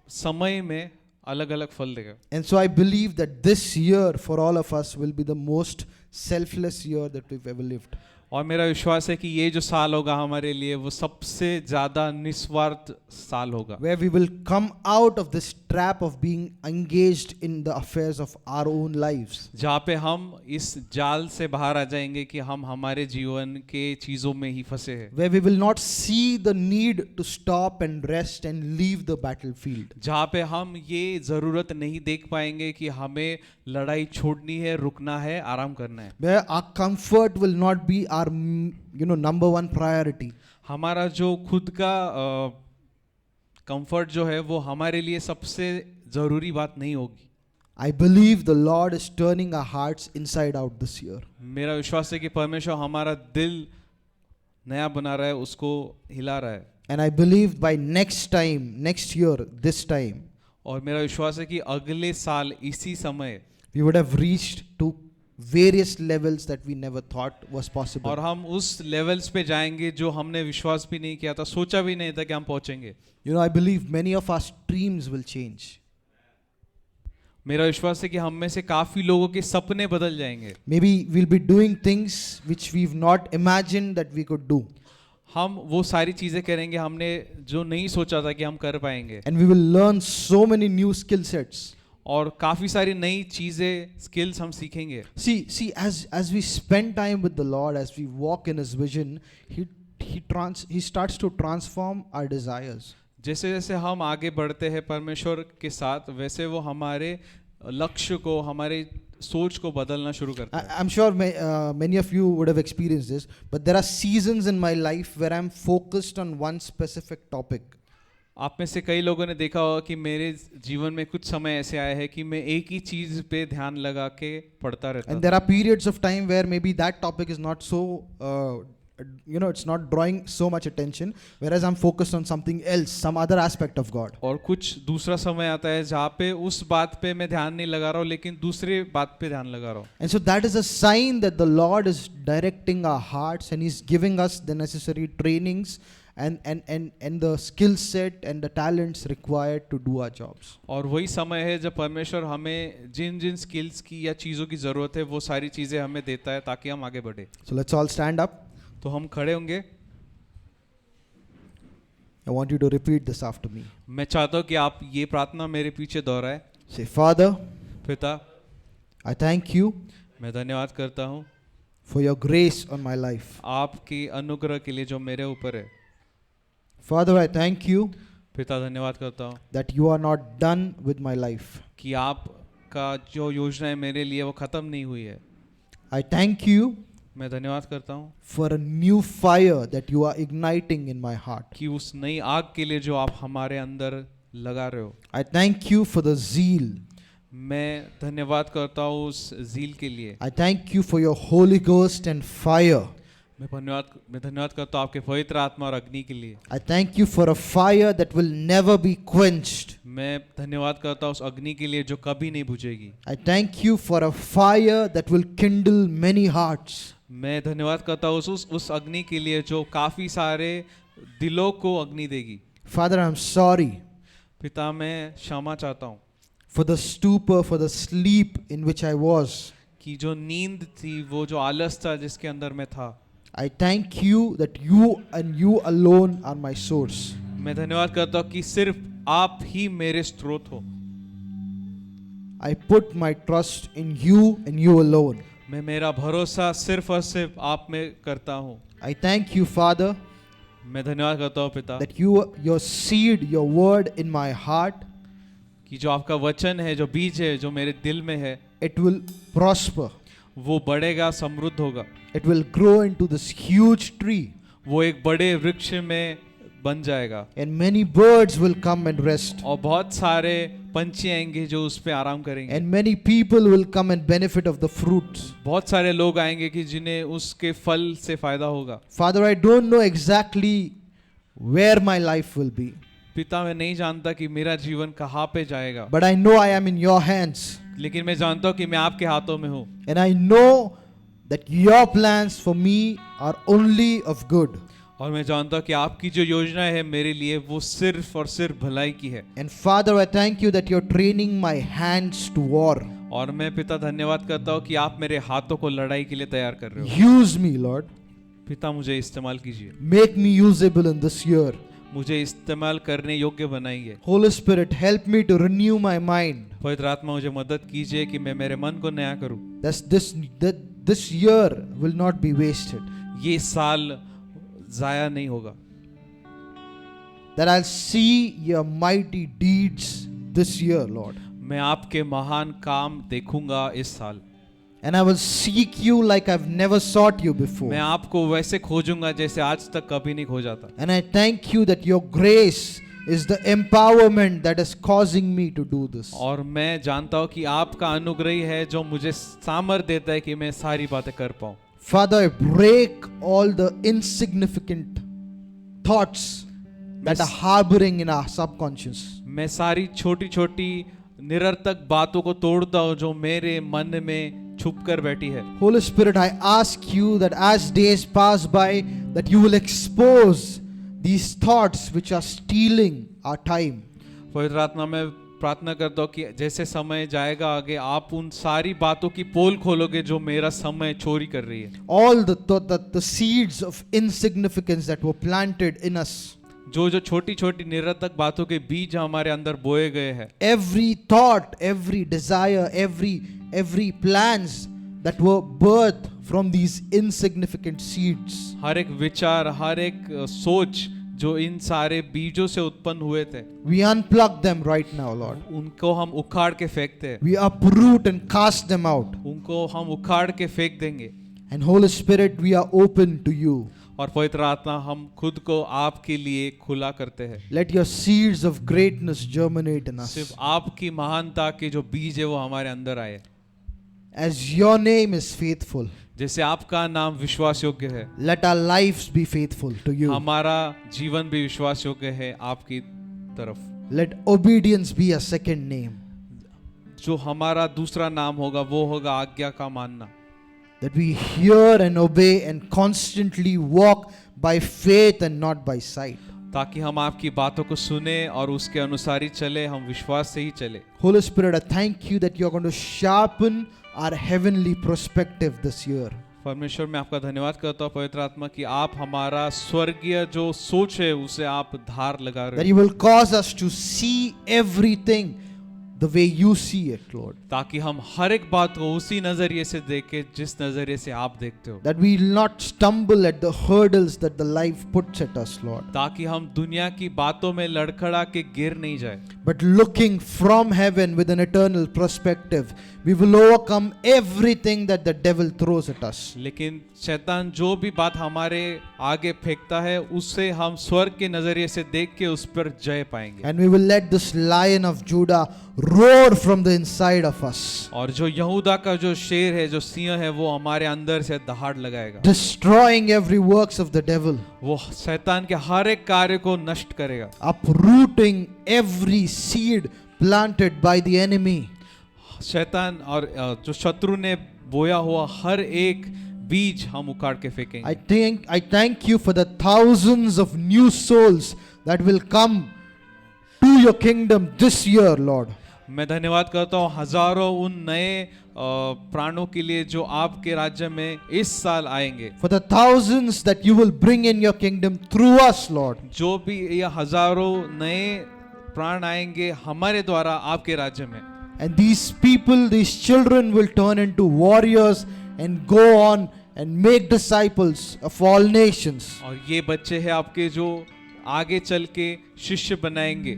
समय में अलग अलग फल देगा। And so I believe that this year for all of us will be the most selfless year that we've ever lived. और मेरा विश्वास है कि ये जो साल होगा हमारे लिए वो सबसे ज्यादा निस्वार्थ साल होगा, Where we will come out of this trap of being engaged in the affairs of our own lives. जहाँ पे हम इस जाल से बाहर आ जाएंगे कि हम हमारे जीवन के चीजों में ही फंसे हैं, Where we will not see the need to stop and rest and leave the battlefield. जहाँ पे हम ये जरूरत नहीं देख पाएंगे कि हमें लड़ाई छोड़नी है, रुकना है, आराम करना है। Where our comfort will not be our number one priority. हमारा जो खुद का कंफर्ट जो है वो हमारे लिए सबसे जरूरी बात नहीं होगी। I believe the Lord is turning our hearts inside out this year. मेरा विश्वास है कि परमेश्वर हमारा दिल नया बना रहा है, उसको हिला रहा है। And I believe by next year, this time, और मेरा विश्वास है कि अगले साल इसी समय we would have reached to various levels that we never thought was possible. और हम उस लेवल्स पे जाएंगे जो हमने विश्वास भी नहीं किया था, सोचा भी नहीं था कि हम पहुंचेंगे। You know, I believe many of our streams will change. मेरा विश्वास है कि हम में से काफी लोगों के सपने बदल जाएंगे। Maybe we'll be doing things which we've not imagined that we could do. हम वो सारी चीजें करेंगे हमने जो नहीं सोचा था कि हम कर पाएंगे, And we will learn so many new skill sets. और काफी सारी नई चीजें, स्किल्स हम सीखेंगे। See, as we spend time with the Lord, as we walk in His vision, He starts to transform our desires. जैसे जैसे हम आगे बढ़ते हैं परमेश्वर के साथ, वैसे वो हमारे लक्ष्य को, हमारे सोच को बदलना शुरू करता है। I'm sure many of you would have experienced this, but there are seasons in my life where I'm focused on one specific topic. आप में से कई लोगों ने देखा होगा कि मेरे जीवन में कुछ समय ऐसे आए हैं कि मैं एक ही चीज पे ध्यान लगा के पढ़ता रहता And था। there are periods of time where maybe that topic is not so, it's not drawing so much attention, whereas I'm focused on something else, some other aspect of God. और कुछ दूसरा समय आता है जहाँ पे उस बात पे मैं ध्यान नहीं लगा रहा हूँ, लेकिन दूसरे बात पे ध्यान लगा रहा हूँ। And so that is a sign that the Lord is directing our hearts and He's giving us the necessary trainings and the skill set and the talents required to do our jobs. और वही समय है जब परमेश्वर हमें जिन जिन skills की या चीज़ों की ज़रूरत है वो सारी चीज़ें हमें देता है ताकि हम आगे बढ़े। So let's all stand up. तो हम खड़े होंगे। I want you to repeat this after me. मैं चाहता हूँ कि आप ये प्रार्थना मेरे पीछे दोहराए। Say, Father, पिता, I thank you मैं धन्यवाद करता हूँ for your grace on my life. आपकी अनुग्रह के लिए जो मेरे ऊपर है। Father, I thank you पिता, धन्यवाद करता हूँ that you are not done with my life. कि आपका जो योजना है मेरे लिए वो ख़त्म नहीं हुई है। I thank you मैं धन्यवाद करता हूँ for a new fire that you are igniting in my heart. कि उस नई आग के लिए जो आप हमारे अंदर लगा रहे हो। I thank you for the zeal. मैं धन्यवाद करता हूँ उस झील के लिए। I thank you for your Holy Ghost and fire. मैं धन्यवाद करता हूँ आपके पवित्र आत्मा और अग्नि के लिए। I thank you for a fire that will never be quenched. मैं धन्यवाद करता हूँ उस अग्नि के लिए जो कभी नहीं बुझेगी। I thank you for a fire that will kindle many hearts. मैं धन्यवाद करता हूँ उस अग्नि के लिए जो काफी सारे दिलों को अग्नि देगी। Father, I'm sorry पिता, मैं क्षमा चाहता हूँ for the stupor, for the sleep in which I was. कि जो नींद थी, वो जो आलस था जिसके अंदर मैं था। I thank you that you and you alone are my source. मैं धन्यवाद करता हूँ कि सिर्फ आप ही मेरे स्रोत हो। I put my trust in you and you alone. मैं मेरा भरोसा सिर्फ और सिर्फ आप में करता हूँ। I thank you, Father, मैं धन्यवाद करता हूँ पिता that your seed, your word in my heart, कि जो आपका वचन है, जो बीज है, जो मेरे दिल में है, it will prosper. वो बढ़ेगा, समृद्ध होगा, It will grow into this huge tree, वो एक बड़े वृक्ष में बन जाएगा and many birds will come and rest, और बहुत सारे पंछी आएंगे जो उस पे आराम करेंगे, and many people will come and benefit of the fruits. बहुत सारे लोग आएंगे कि जिन्हें उसके फल से फायदा होगा। Father, I don't know exactly where my life will be, पिता, मैं नहीं जानता कि मेरा जीवन कहाँ पे जाएगा, but I know I am in your hands, लेकिन मैं जानता हूँ कि मैं आपके हाथों में हूँ and I know that your plans for me are only of good. और मैं जानता हूँ कि आपकी जो योजना है मेरे लिए वो सिर्फ और सिर्फ भलाई की है। And Father, I thank you that you're training my hands to war. और मैं पिता धन्यवाद करता हूँ कि आप मेरे हाथों को लड़ाई के लिए तैयार कर रहे हो। Use me, Lord. पिता, मुझे इस्तेमाल कीजिए, Make me usable in this year. मुझे इस्तेमाल करने योग्य बनाइए। Holy Spirit, help me to renew my mind. पवित्र आत्मा, मुझे मदद कीजिए कि मैं मेरे मन को नया करूँ। That this year will not be wasted. ये साल जाया नहीं होगा, That I'll see your mighty deeds this year, Lord. मैं आपके महान काम देखूंगा इस साल। And I will seek you like I've never sought you before. मैं आपको वैसे खोजूंगा जैसे आज तक कभी नहीं खोजा था। And I thank you that your grace is the empowerment that is causing me to do this. और मैं जानता हूँ कि आपका अनुग्रह ही है जो मुझे सामर्थ्य देता है कि मैं सारी बातें कर पाऊँ। Father, I break all the insignificant thoughts that are harboring in our subconscious. मैं सारी छोटी छोटी निरर्थक बातों को तोड़ता हूँ जो मेरे मन में छुप कर बैठी है। Holy Spirit, I ask you that as days pass by, that you will expose these thoughts which are stealing our time. पवित्र आत्मा, मैं प्रार्थना करता हूँ कि जैसे समय जाएगा आगे, आप उन सारी बातों की पोल खोलोगे जो मेरा समय चोरी कर रही है। All the seeds of insignificance that were planted in us. जो जो छोटी छोटी निरर्थक बातों के बीज हमारे अंदर बोए गए हैं, Every thought, every desire, every plans that were birthed from these insignificant seeds. हर एक विचार, हर एक सोच जो इन सारे बीजों से उत्पन्न हुए थे, We unplug them right now, Lord. उनको हम उखाड़ के फेंकते हैं, We uproot and cast them out. उनको हम उखाड़ के फेंक देंगे। And Holy Spirit, we are open to you. और पवित्र आत्मा, हम खुद को आपके लिए खुला करते हैं। Let your seeds of greatness germinate in us. सिर्फ आपकी महानता के जो बीज है वो हमारे अंदर आए। As your name is faithful, जैसे आपका नाम विश्वास योग्य है, let our lives be faithful to you. हमारा जीवन भी विश्वास योग्य है आपकी तरफ। Let obedience be a second name. जो हमारा दूसरा नाम होगा वो होगा आज्ञा का मानना। That we hear and obey and constantly walk by faith and not by sight. ताकि हम आपकी बातों को सुने और उसके अनुसार ही चले, हम विश्वास से ही चले। Holy Spirit, I thank you that you are going to sharpen our heavenly perspective this year. परमेश्वर, मैं आपका धन्यवाद करता हूँ पवित्र आत्मा कि आप हमारा स्वर्गीय जो सोच है उसे आप धार लगा That रहे you हो, will cause us to see everything the way you see it, Lord. ताकि हम हर एक बात को उसी नजरिए से देखें जिस नजरिए से आप देखते हो, That we will not stumble at the hurdles that the life puts at us, Lord. ताकि हम दुनिया की बातों में लड़खड़ा के गिर नहीं जाए, But looking from heaven with an eternal perspective, we will overcome everything that the devil throws at us. लेकिन शैतान जो भी बात हमारे आगे फेंकता है उससे हम स्वर्ग के नजरिए से देख के उस पर जय पाएंगे। And we will let this Lion of Judah roar from the inside of us, और जो यहूदा का जो शेर है, जो सिंह है, वो हमारे अंदर से दहाड़ लगाएगा, destroying every works of the devil, वो शैतान के हर एक कार्य को नष्ट करेगा, uprooting every seed planted by the enemy. शैतान और जो शत्रु ने बोया हुआ हर एक बीज हम उखाड़ के फेंकेंगे। I thank you for the thousands of new souls that will come to your kingdom this year, Lord. मैं धन्यवाद करता हूँ हजारों उन नए प्राणों के लिए जो आपके राज्य में इस साल आएंगे, For the thousands that you will bring in your kingdom through us, Lord. जो भी ये हजारों नए प्राण आएंगे हमारे द्वारा आपके राज्य में। And these people, these children will turn into warriors and go on and make disciples of all nations. और ये बच्चे हैं आपके जो आगे चल के शिष्य बनाएंगे।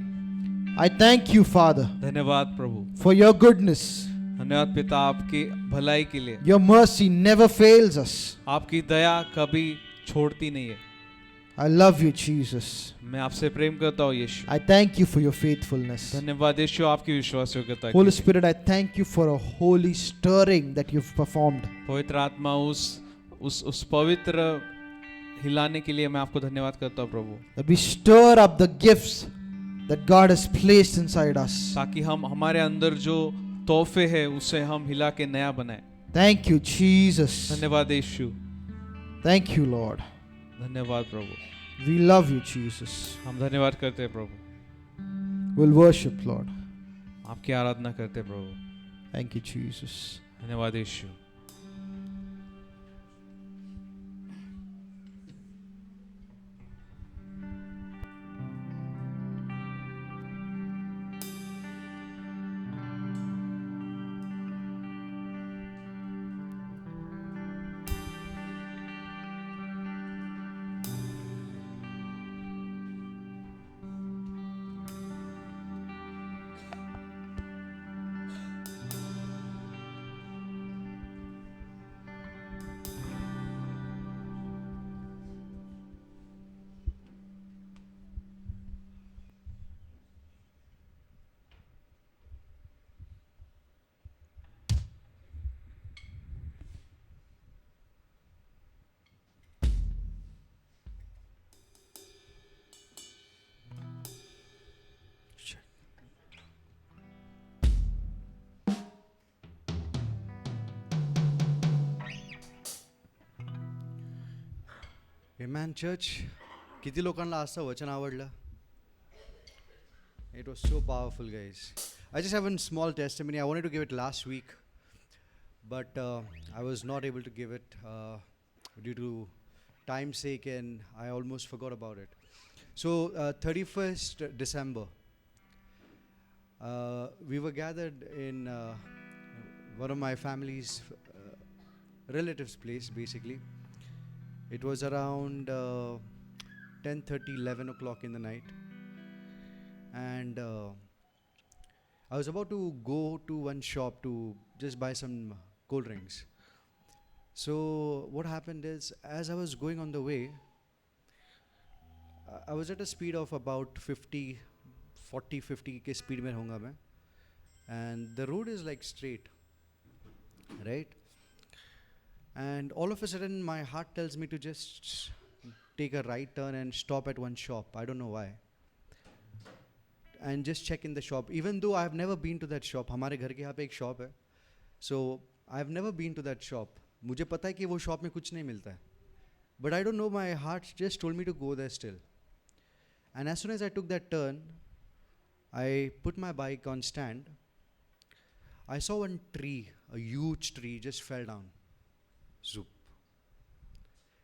I thank you, Father, धन्यवाद प्रभु, for your goodness. धन्यवाद पिता आपकी भलाई के लिए। Your mercy never fails us. आपकी दया कभी छोड़ती नहीं है। I love you, Jesus. मैं आपसे प्रेम करता हूँ यीशु। I thank you for your faithfulness. धन्यवाद यीशु आपकी विश्वास योग्यता के Holy लिए। Spirit, I thank you for a holy stirring that you've performed. पवित्र आत्मा उस पवित्र हिलाने के लिए मैं आपको धन्यवाद करता हूँ प्रभु, That we stir up the gifts that God has placed inside us. ताकि हम हमारे अंदर जो तोहफे हैं उसे हम हिला के नया बनाए। Thank you, Jesus. धन्यवाद यीशु, Thank you, Lord. धन्यवाद प्रभु, We love you, Jesus. हम धन्यवाद करते हैं प्रभु, We'll worship, Lord. आपकी आराधना करते हैं प्रभु। Thank you, Jesus. धन्यवाद यीशु। Amen, church. किती लोकांना आजचं वचन आवडलं? It was so powerful, guys. I just have a small testimony. I wanted to give it last week, but I was not able to give it due to time's sake, and I almost forgot about it. So, 31st December, we were gathered in one of my family's relatives' place, basically. It was around 10:30, 11 o'clock in the night, and I was about to go to one shop to just buy some cold drinks. So what happened is, as I was going on the way, I was at a speed of about 40, 50 के speed में रहूँगा मैं, and the road is like straight, right? And all of a sudden my heart tells me to just take a right turn and stop at one shop. I don't know why. And just check in the shop. Even though I have never been to that shop. हमारे घर के यहाँ पे एक shop है. So I have never been to that shop. मुझे पता है कि वो shop में कुछ नहीं मिलता है. But I don't know, my heart just told me to go there still. And as soon as I took that turn, I put my bike on stand. I saw one tree, a huge tree, just fell down. Zoop.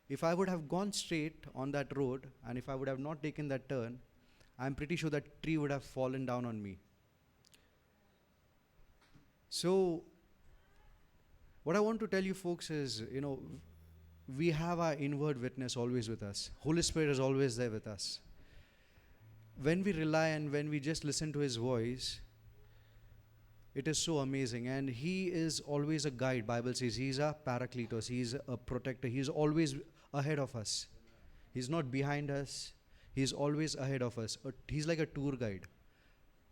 If I would have gone straight on that road, and if I would have not taken that turn, I'm pretty sure that tree would have fallen down on me. So, what I want to tell you folks is, we have our inward witness always with us. Holy Spirit is always there with us. When we rely and when we just listen to His voice, it is so amazing. And He is always a guide. Bible says He's a Parakletos. He's a protector. He's always ahead of us. He's not behind us. He's always ahead of us. He's like a tour guide.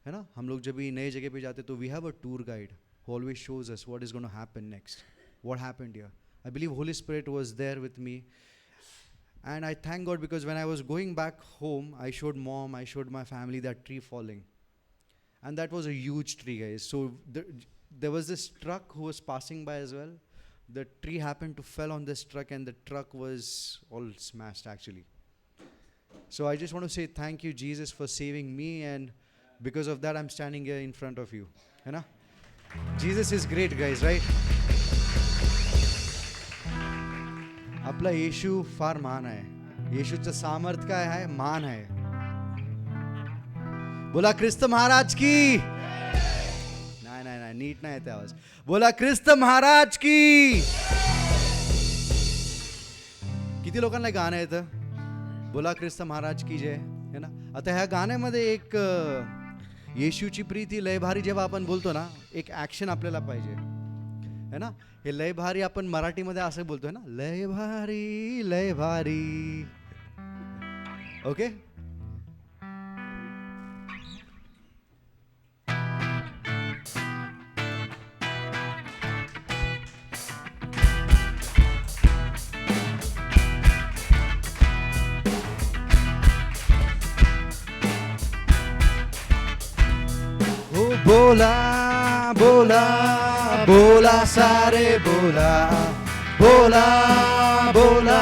है ना? हम लोग जब भी नए जगह पे जाते तो we have a tour guide who always shows us what is going to happen next. What happened here? I believe Holy Spirit was there with me. And I thank God, because when I was going back home, I showed mom, I showed my family that tree falling. And that was a huge tree, guys. So there was this truck who was passing by as well. The tree happened to fell on this truck, and the truck was all smashed actually. So I just want to say thank you, Jesus, for saving me, and because of that I'm standing here in front of you. You know? Jesus is great, guys, right? आपला येशू फार महान आहे. येशूचं सामर्थ्य काय आहे? मान आहे. बोला ख्रिस्त महाराज की. नाही नीट नाही येते आवाज. बोला ख्रिस्त महाराज की. किती लोकांना हे गाणं येतं? बोला ख्रिस्त महाराज की जय, है ना. आता ह्या गाण्यामध्ये एक येशूची प्रीती लय भारी जेव्हा आपण बोलतो ना, एक ॲक्शन आपल्याला पाहिजे, है ना. हे लय भारी आपण मराठीमध्ये असं बोलतोय ना, लय भारी लय भारी. ओके. ओ बोला बोला बोला सारे बोला, बोला बोला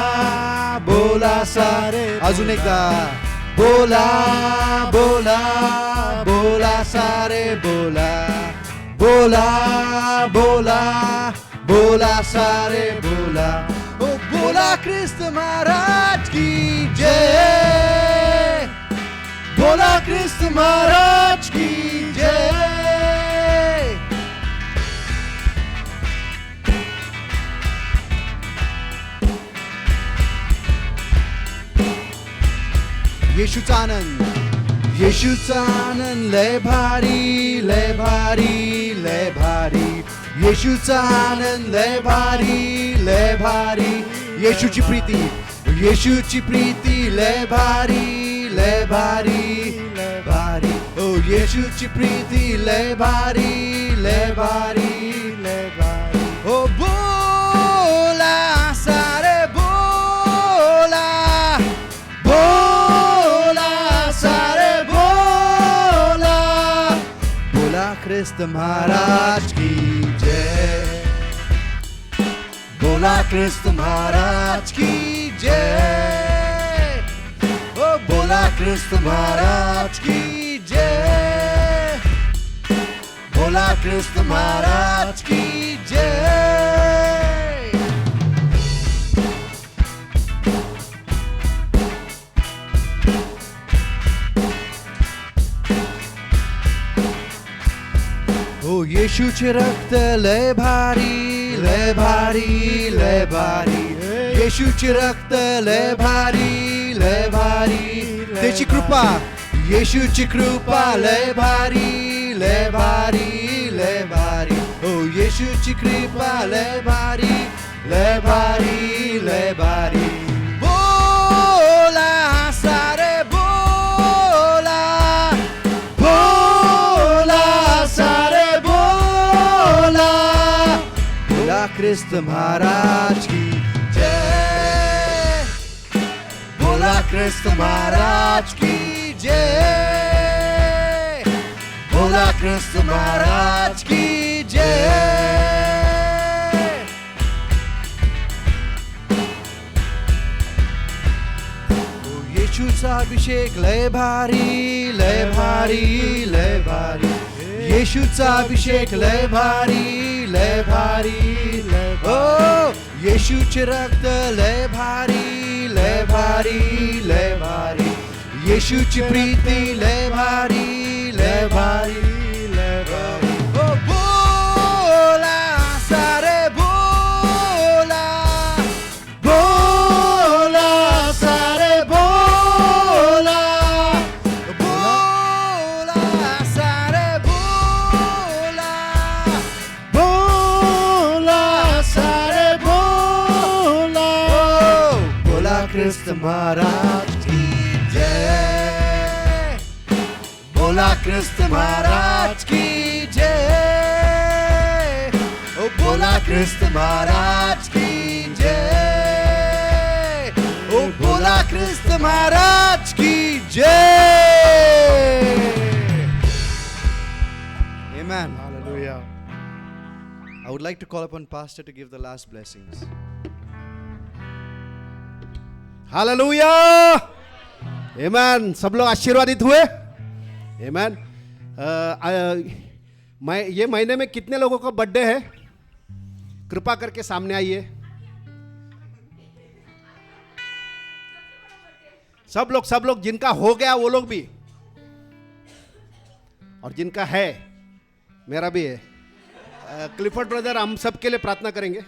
बोला सारे. अजून एकदा बोला बोला बोला सारे बोला, बोला बोला बोला सारे बोला. ओ बोला ख्रिस्त महाराज की जय, बोला ख्रिस्त महाराज की जय. येशूचा आनंद, येशूचा आनंद लय भारी लय भारी लय भारी. येशूचा आनंद लय भारी लय भारी. येशूची प्रीती, येशूची प्रीती लय भारी लय भारी लय भारी. ओ येशूची प्रीती लय भारी लय भारी लय भारी. ओ बोला सारे बोला, बोला सारे बोला, बोला ख्रिस्त महाराज की जय, बोला ख्रिस्त महाराज की जय. ओ बोला ख्रिस्त महाराज की जय, बोला ख्रिस्त महाराज की जय. ओ येशूचे रक्त लय भारी लय भारी लय भारी. येशूचे रक्त लय भारी लय भारी. त्याची कृपा, येशूची कृपा लय भारी लय भारी लय भारी. ओ येशूची कृपा लय भारी लय भारी लय भारी. बोला सारे बोला, बोला सारे बोला, बोला ख्रिस्त महाराज की जय, बोला ख्रिस्त महाराज की जय, बोला ख्रिस्त महाराज की जय. ओ येशूचा अभिषेक लय भारी लय भारी लय भारी. येशूचा अभिषेक लय भारी लय भारी लय. ओ येशूचे रक्त लय भारी लय भारी लय भारी. येशूची प्रीती लय भारी लय भारी लय भारी. ओ बोला सारे बोला, बोला सारे बोला, बोला सारे बोला, बोला सारे बोला. बोला ख्रिस्त महाराज की जय, बोला ख्रिस्त महाराज की जय. ओ बोला ख्रिस्त महाराज की जय, ओ बोला ख्रिस्त महाराज की जय. Amen. Hallelujah. I would like to call upon Pastor to give the last blessings. Hallelujah. Amen. सब लोग आशीर्वादित हुए. आमेन. ये महीने में कितने लोगों का बर्थडे है? कृपा करके सामने आइए. सब लोग जिनका हो गया वो लोग भी, और जिनका है, मेरा भी है. क्लिफर्ड ब्रदर हम सबके लिए प्रार्थना करेंगे.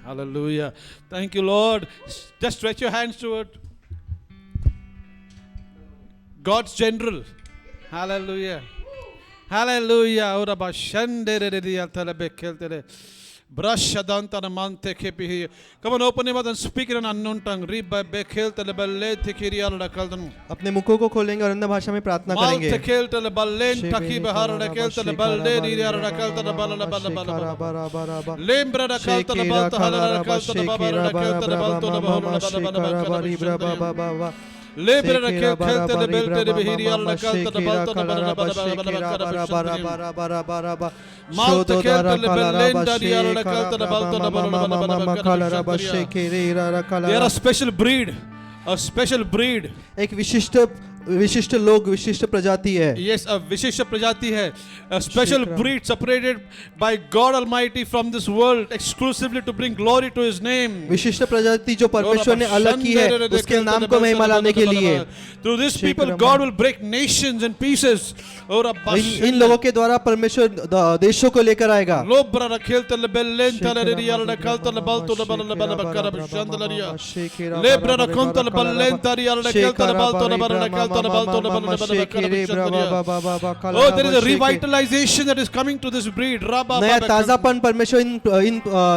Hallelujah. Thank you, Lord. Just stretch your hands toward God's general. Hallelujah. Hallelujah. Ora ba shandere de dia talabe keltere. Brashadantana mante kepi. Come on, open your mouth and speak in an unknown tongue. Read by bekel telebale tikiriya lakaltan. अपने मुखों को खोलेंगे और अन्य भाषा में प्रार्थना Mal करेंगे tekel telebalen taki bahar rakel telebale riya rakal telebala bala. Lembra rakal telebal tahala rakal telebala rakal telebal telebala. Lebra rakal telebel telebihiriya rakal telebal telebala. Mal tekel telebalen dariya rakal telebal. They are a special breed. A special breed. एक विशिष्ट लोग विशिष्ट प्रजाति है Yes, a विशिष्ट प्रजाति है. A special breed separated by God Almighty from this world exclusively to bring glory to His name. विशिष्ट प्रजाति जो परमेश्वर ने अलग की है उसके नाम को महिमा लाने के लिए Through these people, God will break nations in pieces. इन लोगों के द्वारा परमेश्वर देशों को लेकर आएगा Lobra rakel telebelen taleriya rakal telebal telebala shandalaria. Lebra rakon telebalen tariya rakal telebal telebala. Oh, there is a revitalization that is coming to this breed. नया ताजापन परमेश्वर इन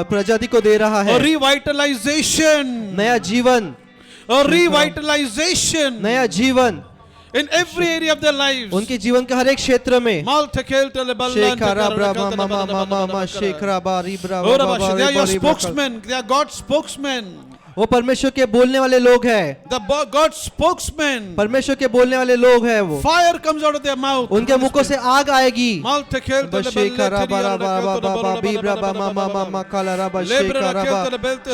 प्रजाति को दे रहा है A revitalization. नया जीवन A revitalization. नया जीवन In every area of their lives. उनके जीवन के हर एक क्षेत्र में Mal tekel teleballan शेखरा ब्रामा मामा मामा मा शेखरा बारी ब्रामा They are your spokesmen. They are God's spokesmen. वो परमेश्वर के बोलने वाले लोग हैं The God's spokesmen. परमेश्वर के बोलने वाले लोग हैं वो Fire comes out of their mouth. उनके मुखों से आग आएगी Mal tekel शेखरा बारा बाबा बाबा बीब्रा मामा मामा कालारा बा शेखरा बा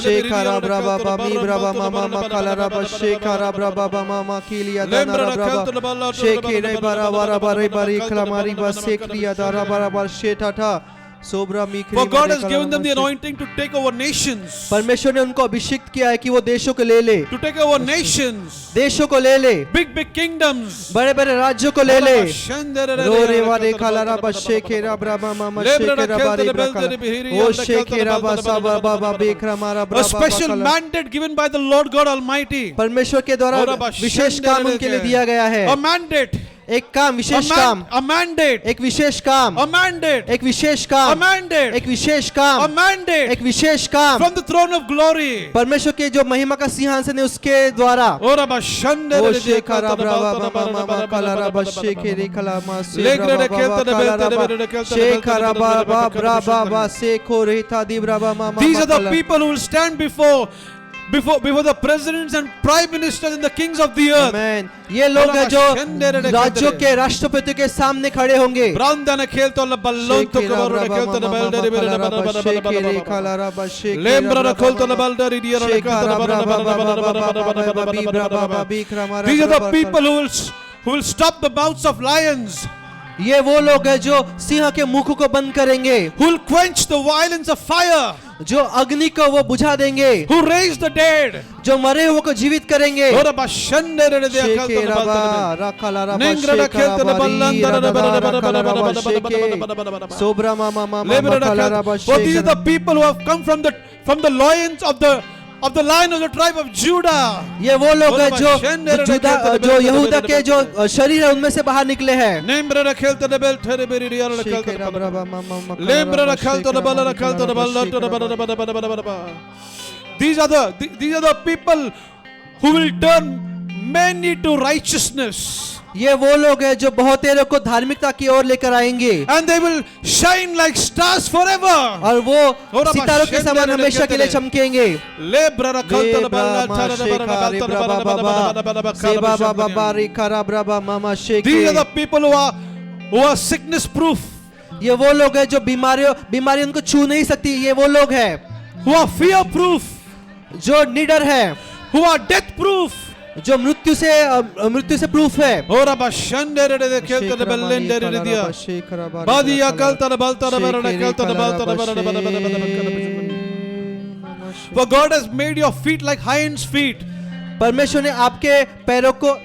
शेखरा ब्राबा बीब्रा मामा मामा कालारा बा शेखरा ब्राबा मामा किलिया दाना ब्राबा शेखरे बारा बारा बारे बारी खलामारी बा शेखरिया दारा बारा बार शेठाठा सोब्रा मिखरी For God has given them the anointing to take over nations. परमेश्वर ने उनको अभिषेक किया है कि वो देशों को ले ले To take over nations. देशों को ले ले Big, big kingdoms. बड़े बड़े राज्यों को ले ले रोरे वारे खालारा बशे खेरा ब्रामा मामा शेखेरा बारी ब्राका ओ शेखेरा बासा बाबा बेखरा मारा A special mandate given by the Lord God Almighty. परमेश्वर के द्वारा विशेष काम उनके लिए दिया गया है A mandate. एक काम विशेष काम A mandate. एक विशेष काम A mandate. एक विशेष A काम mandate. एक विशेष A काम mandate. एक विशेष काम From the throne of glory. परमेश्वर के जो महिमा का सिंहासन है उसके द्वारा Ora bashande ओ शेखरा ब्राबा मामा कालारा बशे खेरी खलामा से ब्राबा शेखरा बाबा ब्राबा बा से खोरेता दी ब्राबा मामा These are the people who will stand before the presidents and prime ministers and the kings of the earth. Amen. ये लोग हैं जो राज्यों के राष्ट्रपति के सामने खड़े होंगे Brandana khelto la ballon to kavaru na khelto na baldari lembra na khelto na baldari diya na khelto. These are the people who will stop the mouths of lions. ये वो लोग हैं जो सिंह के मुख को बंद करेंगे Who will quench the violence of fire. जो अग्नि को वो बुझा देंगे Who raise the dead. जो मरे हुए को जीवित करेंगे Ora bashande re de khelto na baldari. Nengra na khelto na baldari. सोब्रा mama mama For these are the people who have come from the loins of the lion of the tribe of Judah. ये वो लोग हैं जो यहूदा के जो शरीर है उनमें से बाहर निकले हैं Nembra na khelto na bel tere beri diya na khelto. Lembra na khelto na bala na khelto na bala. These are the people who will turn many to righteousness. ये वो लोग हैं जो बहुतेरों को धार्मिकता की ओर लेकर आएंगे And they will shine like stars forever. और वो सितारों के समान हमेशा के लिए चमकेंगे Lebra na khelto na bala These are the people who are sickness proof. ये वो लोग हैं जो बीमारी उनको छू नहीं सकती ये वो लोग हैं Who are fear proof. जो निडर है Who are death proof. जो मृत्यु से प्रूफ है Ora bashande re de khelto na bellende re diya. Badiya khelto na balta na bala na khelto na balta na. For God has made your feet like hinds feet. परमेश्वर ने आपके पैरों को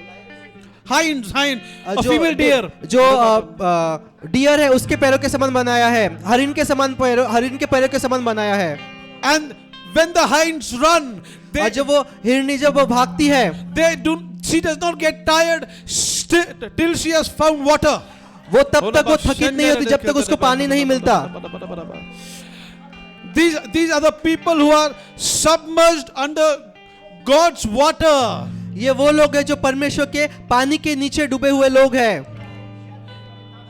Hinds, a female deer. जो dear है उसके पैरों के समान बनाया है हरिन के पैरों के समान बनाया है And when the hinds run, और जब वो हिरनी जब वो भागती है she does not get tired till she has found water. वो तब तक वो थकित नहीं होती जब तक उसको पानी नहीं मिलता. These are the people who are submerged under God's water. ये वो लोग हैं जो परमेश्वर के पानी के नीचे डूबे हुए लोग हैं.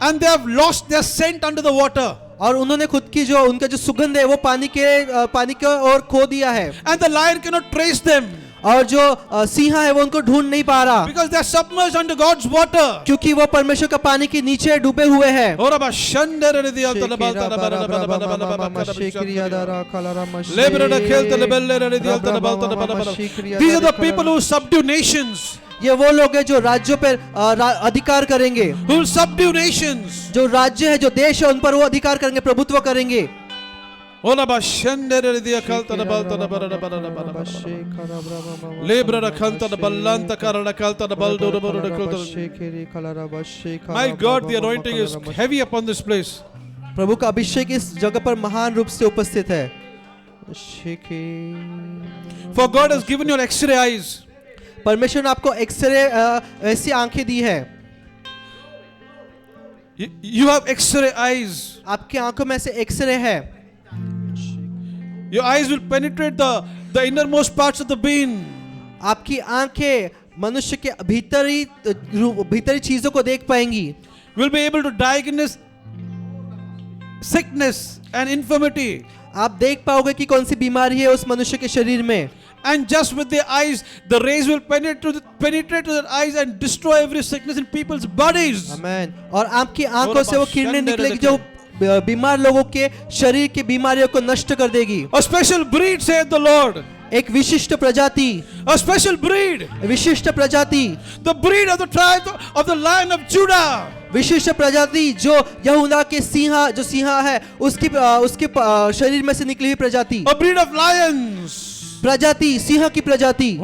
And they have lost their scent under the water. और उन्होंने खुद की जो उनका जो सुगंध है वो पानी के ओर खो दिया है. And the lion cannot trace them. और जो सिंह है वो उनको ढूंढ नहीं पा रहा because they are submerged under God's water. क्योंकि वो परमेश्वर का पानी के नीचे डूबे हुए हैं. These are the people who subdue nations. ये वो लोग हैं जो राज्यों पर अधिकार करेंगे. Who will subdue nations. जो राज्य है जो देश है उन पर वो अधिकार करेंगे, प्रभुत्व करेंगे. My God, the anointing is heavy upon this place. प्रभु का अभिषेक इस जगह पर महान रूप से उपस्थित है. For God has given you X-ray eyes. परमेश्वर ने आपको एक्सरे ऐसी आंखें दी है. You have X-ray eyes. आपकी आंखों में से एक्सरे है. Your eyes will penetrate the innermost parts of the being. आपकी आंखें मनुष्य के भीतरी चीजों को देख पाएंगी. Will be able to diagnose sickness and infirmity. आप देख पाओगे कि कौन सी बीमारी है उस मनुष्य के शरीर में. And just with their eyes, the rays will penetrate to their eyes and destroy every sickness in people's bodies. Amen. और आपकी आंखों से वो किरणें निकलेगी जो बीमार लोगों के शरीर की बीमारियों को नष्ट कर देगी. A special breed, saith the Lord. एक विशिष्ट प्रजाति. A special breed. विशिष्ट प्रजाति. The breed of the tribe of the Lion of Judah. विशिष्ट प्रजाति जो यहूदा के सिंह है उसके शरीर में से निकली हुई प्रजाति. A breed of lions. प्रजाति सिंह की प्रजाति.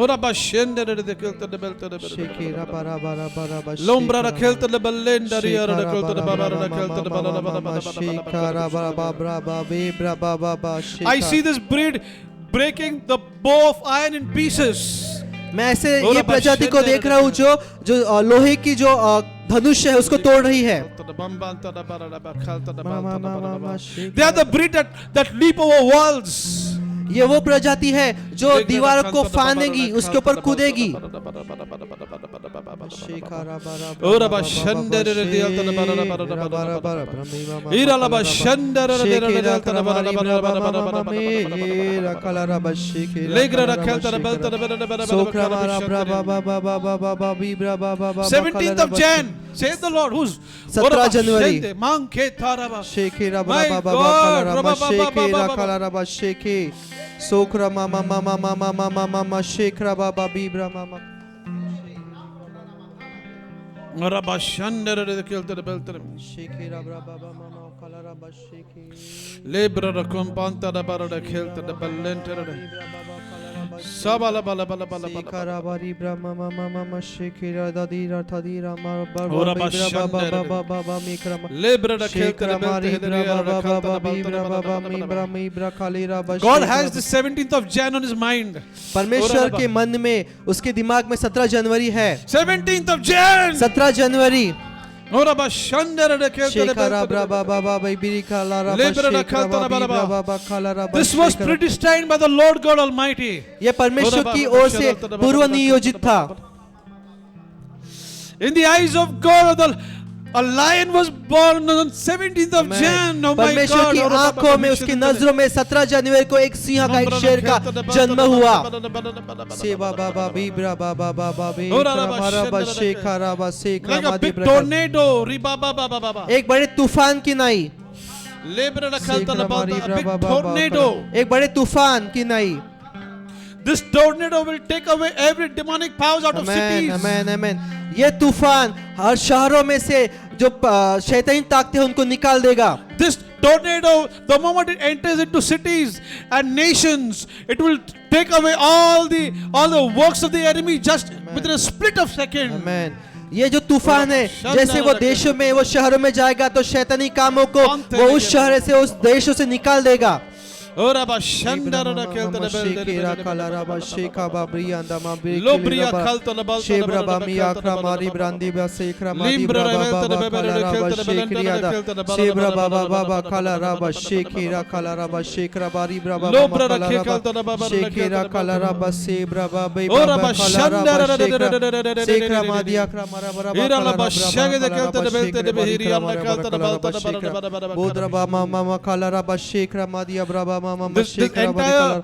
I see this breed breaking the bow of iron in pieces. मैं ऐसे ये प्रजाति को देख रहा हूँ जो लोहे की जो धनुष है उसको तोड़ रही है. They are the breed that leap over walls. ये वो प्रजाति है जो दीवार को फानेगी, उसके ऊपर कूदेगी. Seventeenth of Jan, says the Lord, who's 17 जनवरी. सोखरा मामा मामा मामा मामा मामा शेखरा बाबा बीब्रा मामा. शेखरा बाबा मामा कलरा बशेखे. Lebra rakompanta da barada kelta da ballentere. Sabala bala bala bala bala. शेखरा बारी ब्रह्मा मामा मामा शेखरा दादीरा थादीरा मार Ora बाबा bashandere. बाबा बाबा मिकरा Lebra da kelta शेखरा da मारी ballentere. Baba बीब्रा Baba मिब्रा मिब्रा खालीरा bus. God has the 17th of Jan on his mind. परमेश्वर के मन में उसके दिमाग में 17 जनवरी है. 17th of Jan. 17 January. Ora bashandere da kelta da शेखरा ballentere. बाबा बीबी खालारा Lebra da शेखरा kelta da बाबा खालारा. This was predestined by the Lord God Almighty. ये परमेश्वर की ओर से पूर्व नियोजित था. In the eyes of God, a lion was born on 17th of Jan. Oh my परमेश्वर God. की आंखों में उसकी नजरों में 17 जनवरी को एक सिंह का एक शेर का जन्म हुआ. सेवा बाबा बीब्रा बाबा बाबा बीब्रा शेखरा बा शेखरा Like a Modi big tornado. Riba ba ba ba ba ba. एक बड़े तूफान की नाई. Lebra da kelta da balta. A big tornado. एक बड़े तूफान की नाई. This tornado will take away every demonic powers out of cities. आमेन आमेन. ये तूफान हर शहरों में से जो शैतानी ताकतें हैं उनको निकाल देगा. This tornado, the moment it enters into cities and nations, it will take away all the works of the enemy just within a split of second. आमेन. ये जो तूफान है जैसे वो देशों में वो शहरों में जाएगा तो शैतानी कामों को वो उस शहर से उस देशों से निकाल देगा. Ora ba shandara da kelta da bel Shekera kalaraba sheka babrianda ma Lobria kalta da balta da Shebra bel da bami kelta da akra mari brandi ba sekra madi Limbra da braba velta da baba bel da kalaraba kelta da bel da shekriada kelta da bel Shebra da baba baba kalaraba shekera kalaraba shekra bari braba Lobra mama da kelta da kalaraba baba shekera kalaraba sebra baba Ora baba ba kalaraba shandara shekra sekra madi akra mara braba Ira la kalaraba ba shage da kelta da bel da shekra bari behiri krama da kelta da balta da bel da bodra ba mama kalaraba shekra madi braba mama This shekra bari entire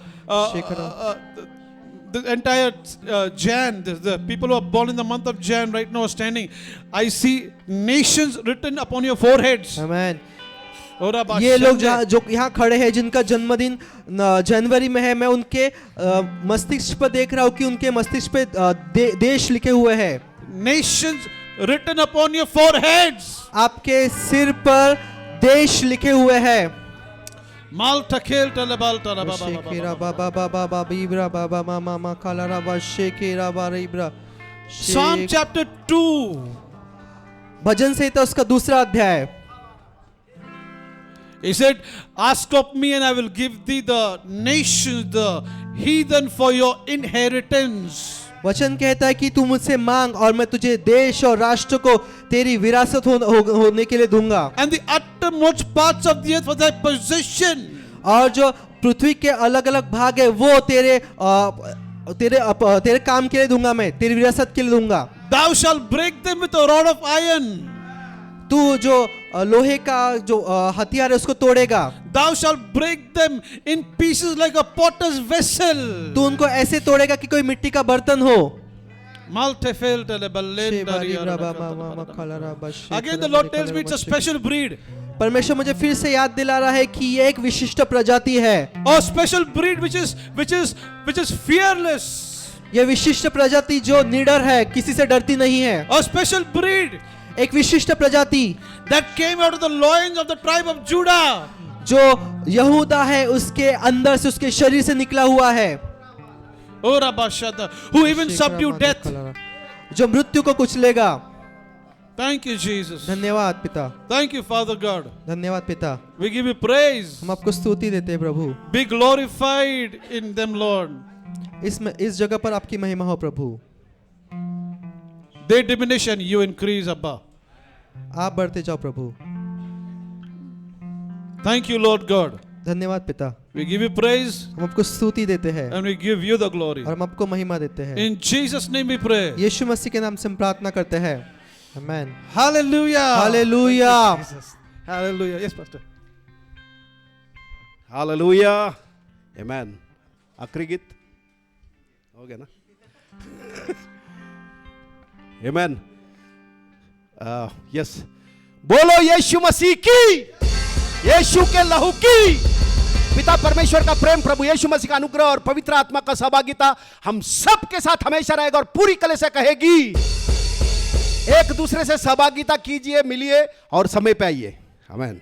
shekra the entire Jan, the people who are born in the month of Jan right now are standing. I see nations written upon your foreheads. Amen. Ora ba ये लोग shande. जो यहाँ खड़े हैं जिनका जन्मदिन जनवरी में है, मैं उनके मस्तिष्क पर देख रहा हूँ कि उनके मस्तिष्क पे देश लिखे हुए हैं. Nations written upon your foreheads. आपके सिर पर देश लिखे हुए हैं. Malta kelta le balta la ba ba ba शेखेरा ba. बाबा बाबा बाबा इब्रा बाबा मामा मा कालारा बा शेखेरा बारा इब्रा. Psalm chapter 2. भजन संहिता उसका दूसरा अध्याय. He said, ask of me and I will give thee the nations, the heathen for your inheritance. वचन कहता है कि तू मुझसे मांग और मैं तुझे देश और राष्ट्र को तेरी विरासत होने के लिए दूंगा. And the uttermost parts of the earth for thy possession. और जो पृथ्वी के अलग अलग भाग है वो तेरे काम के लिए दूंगा, मैं तेरी विरासत के लिए दूंगा. Thou shalt break them with a rod of iron. तू जो लोहे का जो हथियार है उसको तोड़ेगा. Thou shalt break them in pieces like a potter's vessel. तू उनको ऐसे तोड़ेगा कि कोई मिट्टी का बर्तन हो. Again the Lord tells me it's a special breed. परमेश्वर मुझे फिर से याद दिला रहा है कि ये एक विशिष्ट प्रजाति है. A special breed which is fearless. ये विशिष्ट प्रजाति जो निडर है, किसी से डरती नहीं है. A special breed एक विशिष्ट प्रजाति that came out of the loins of the tribe of Judah. जो यहूदा है उसके अंदर से, उसके शरीर से निकला हुआ है. Oh Rabashata, who even subdued death. जो मृत्यु को कुचलेगा. Thank you Jesus. धन्यवाद पिता. Thank you Father God. धन्यवाद पिता. We give you praise. हम आपको स्तुति देते हैं प्रभु. Be glorified in them Lord. इस जगह पर आपकी महिमा हो प्रभु. They diminish and you increase Abba. आप बढ़ते जाओ प्रभु. Thank you Lord God. धन्यवाद पिता. We give you praise हम आपको स्तुति देते हैं and we give you the glory. और हम आपको महिमा देते हैं. In Jesus name we pray. यीशु मसीह के नाम से हम प्रार्थना करते हैं. आमेन. Hallelujah. Hallelujah. Hallelujah. Yes pastor. Hallelujah. आमेन. आखिरी गीत हो गया ना? आमेन. यस. बोलो यीशु मसीह की, यीशु के लहू की, पिता परमेश्वर का प्रेम, प्रभु यीशु मसीह का अनुग्रह और पवित्र आत्मा का सहभागिता हम सब के साथ हमेशा रहेगा. और पूरी कलीसिया कहेगी, एक दूसरे से सहभागिता कीजिए, मिलिए और समय पे आइए. आमीन.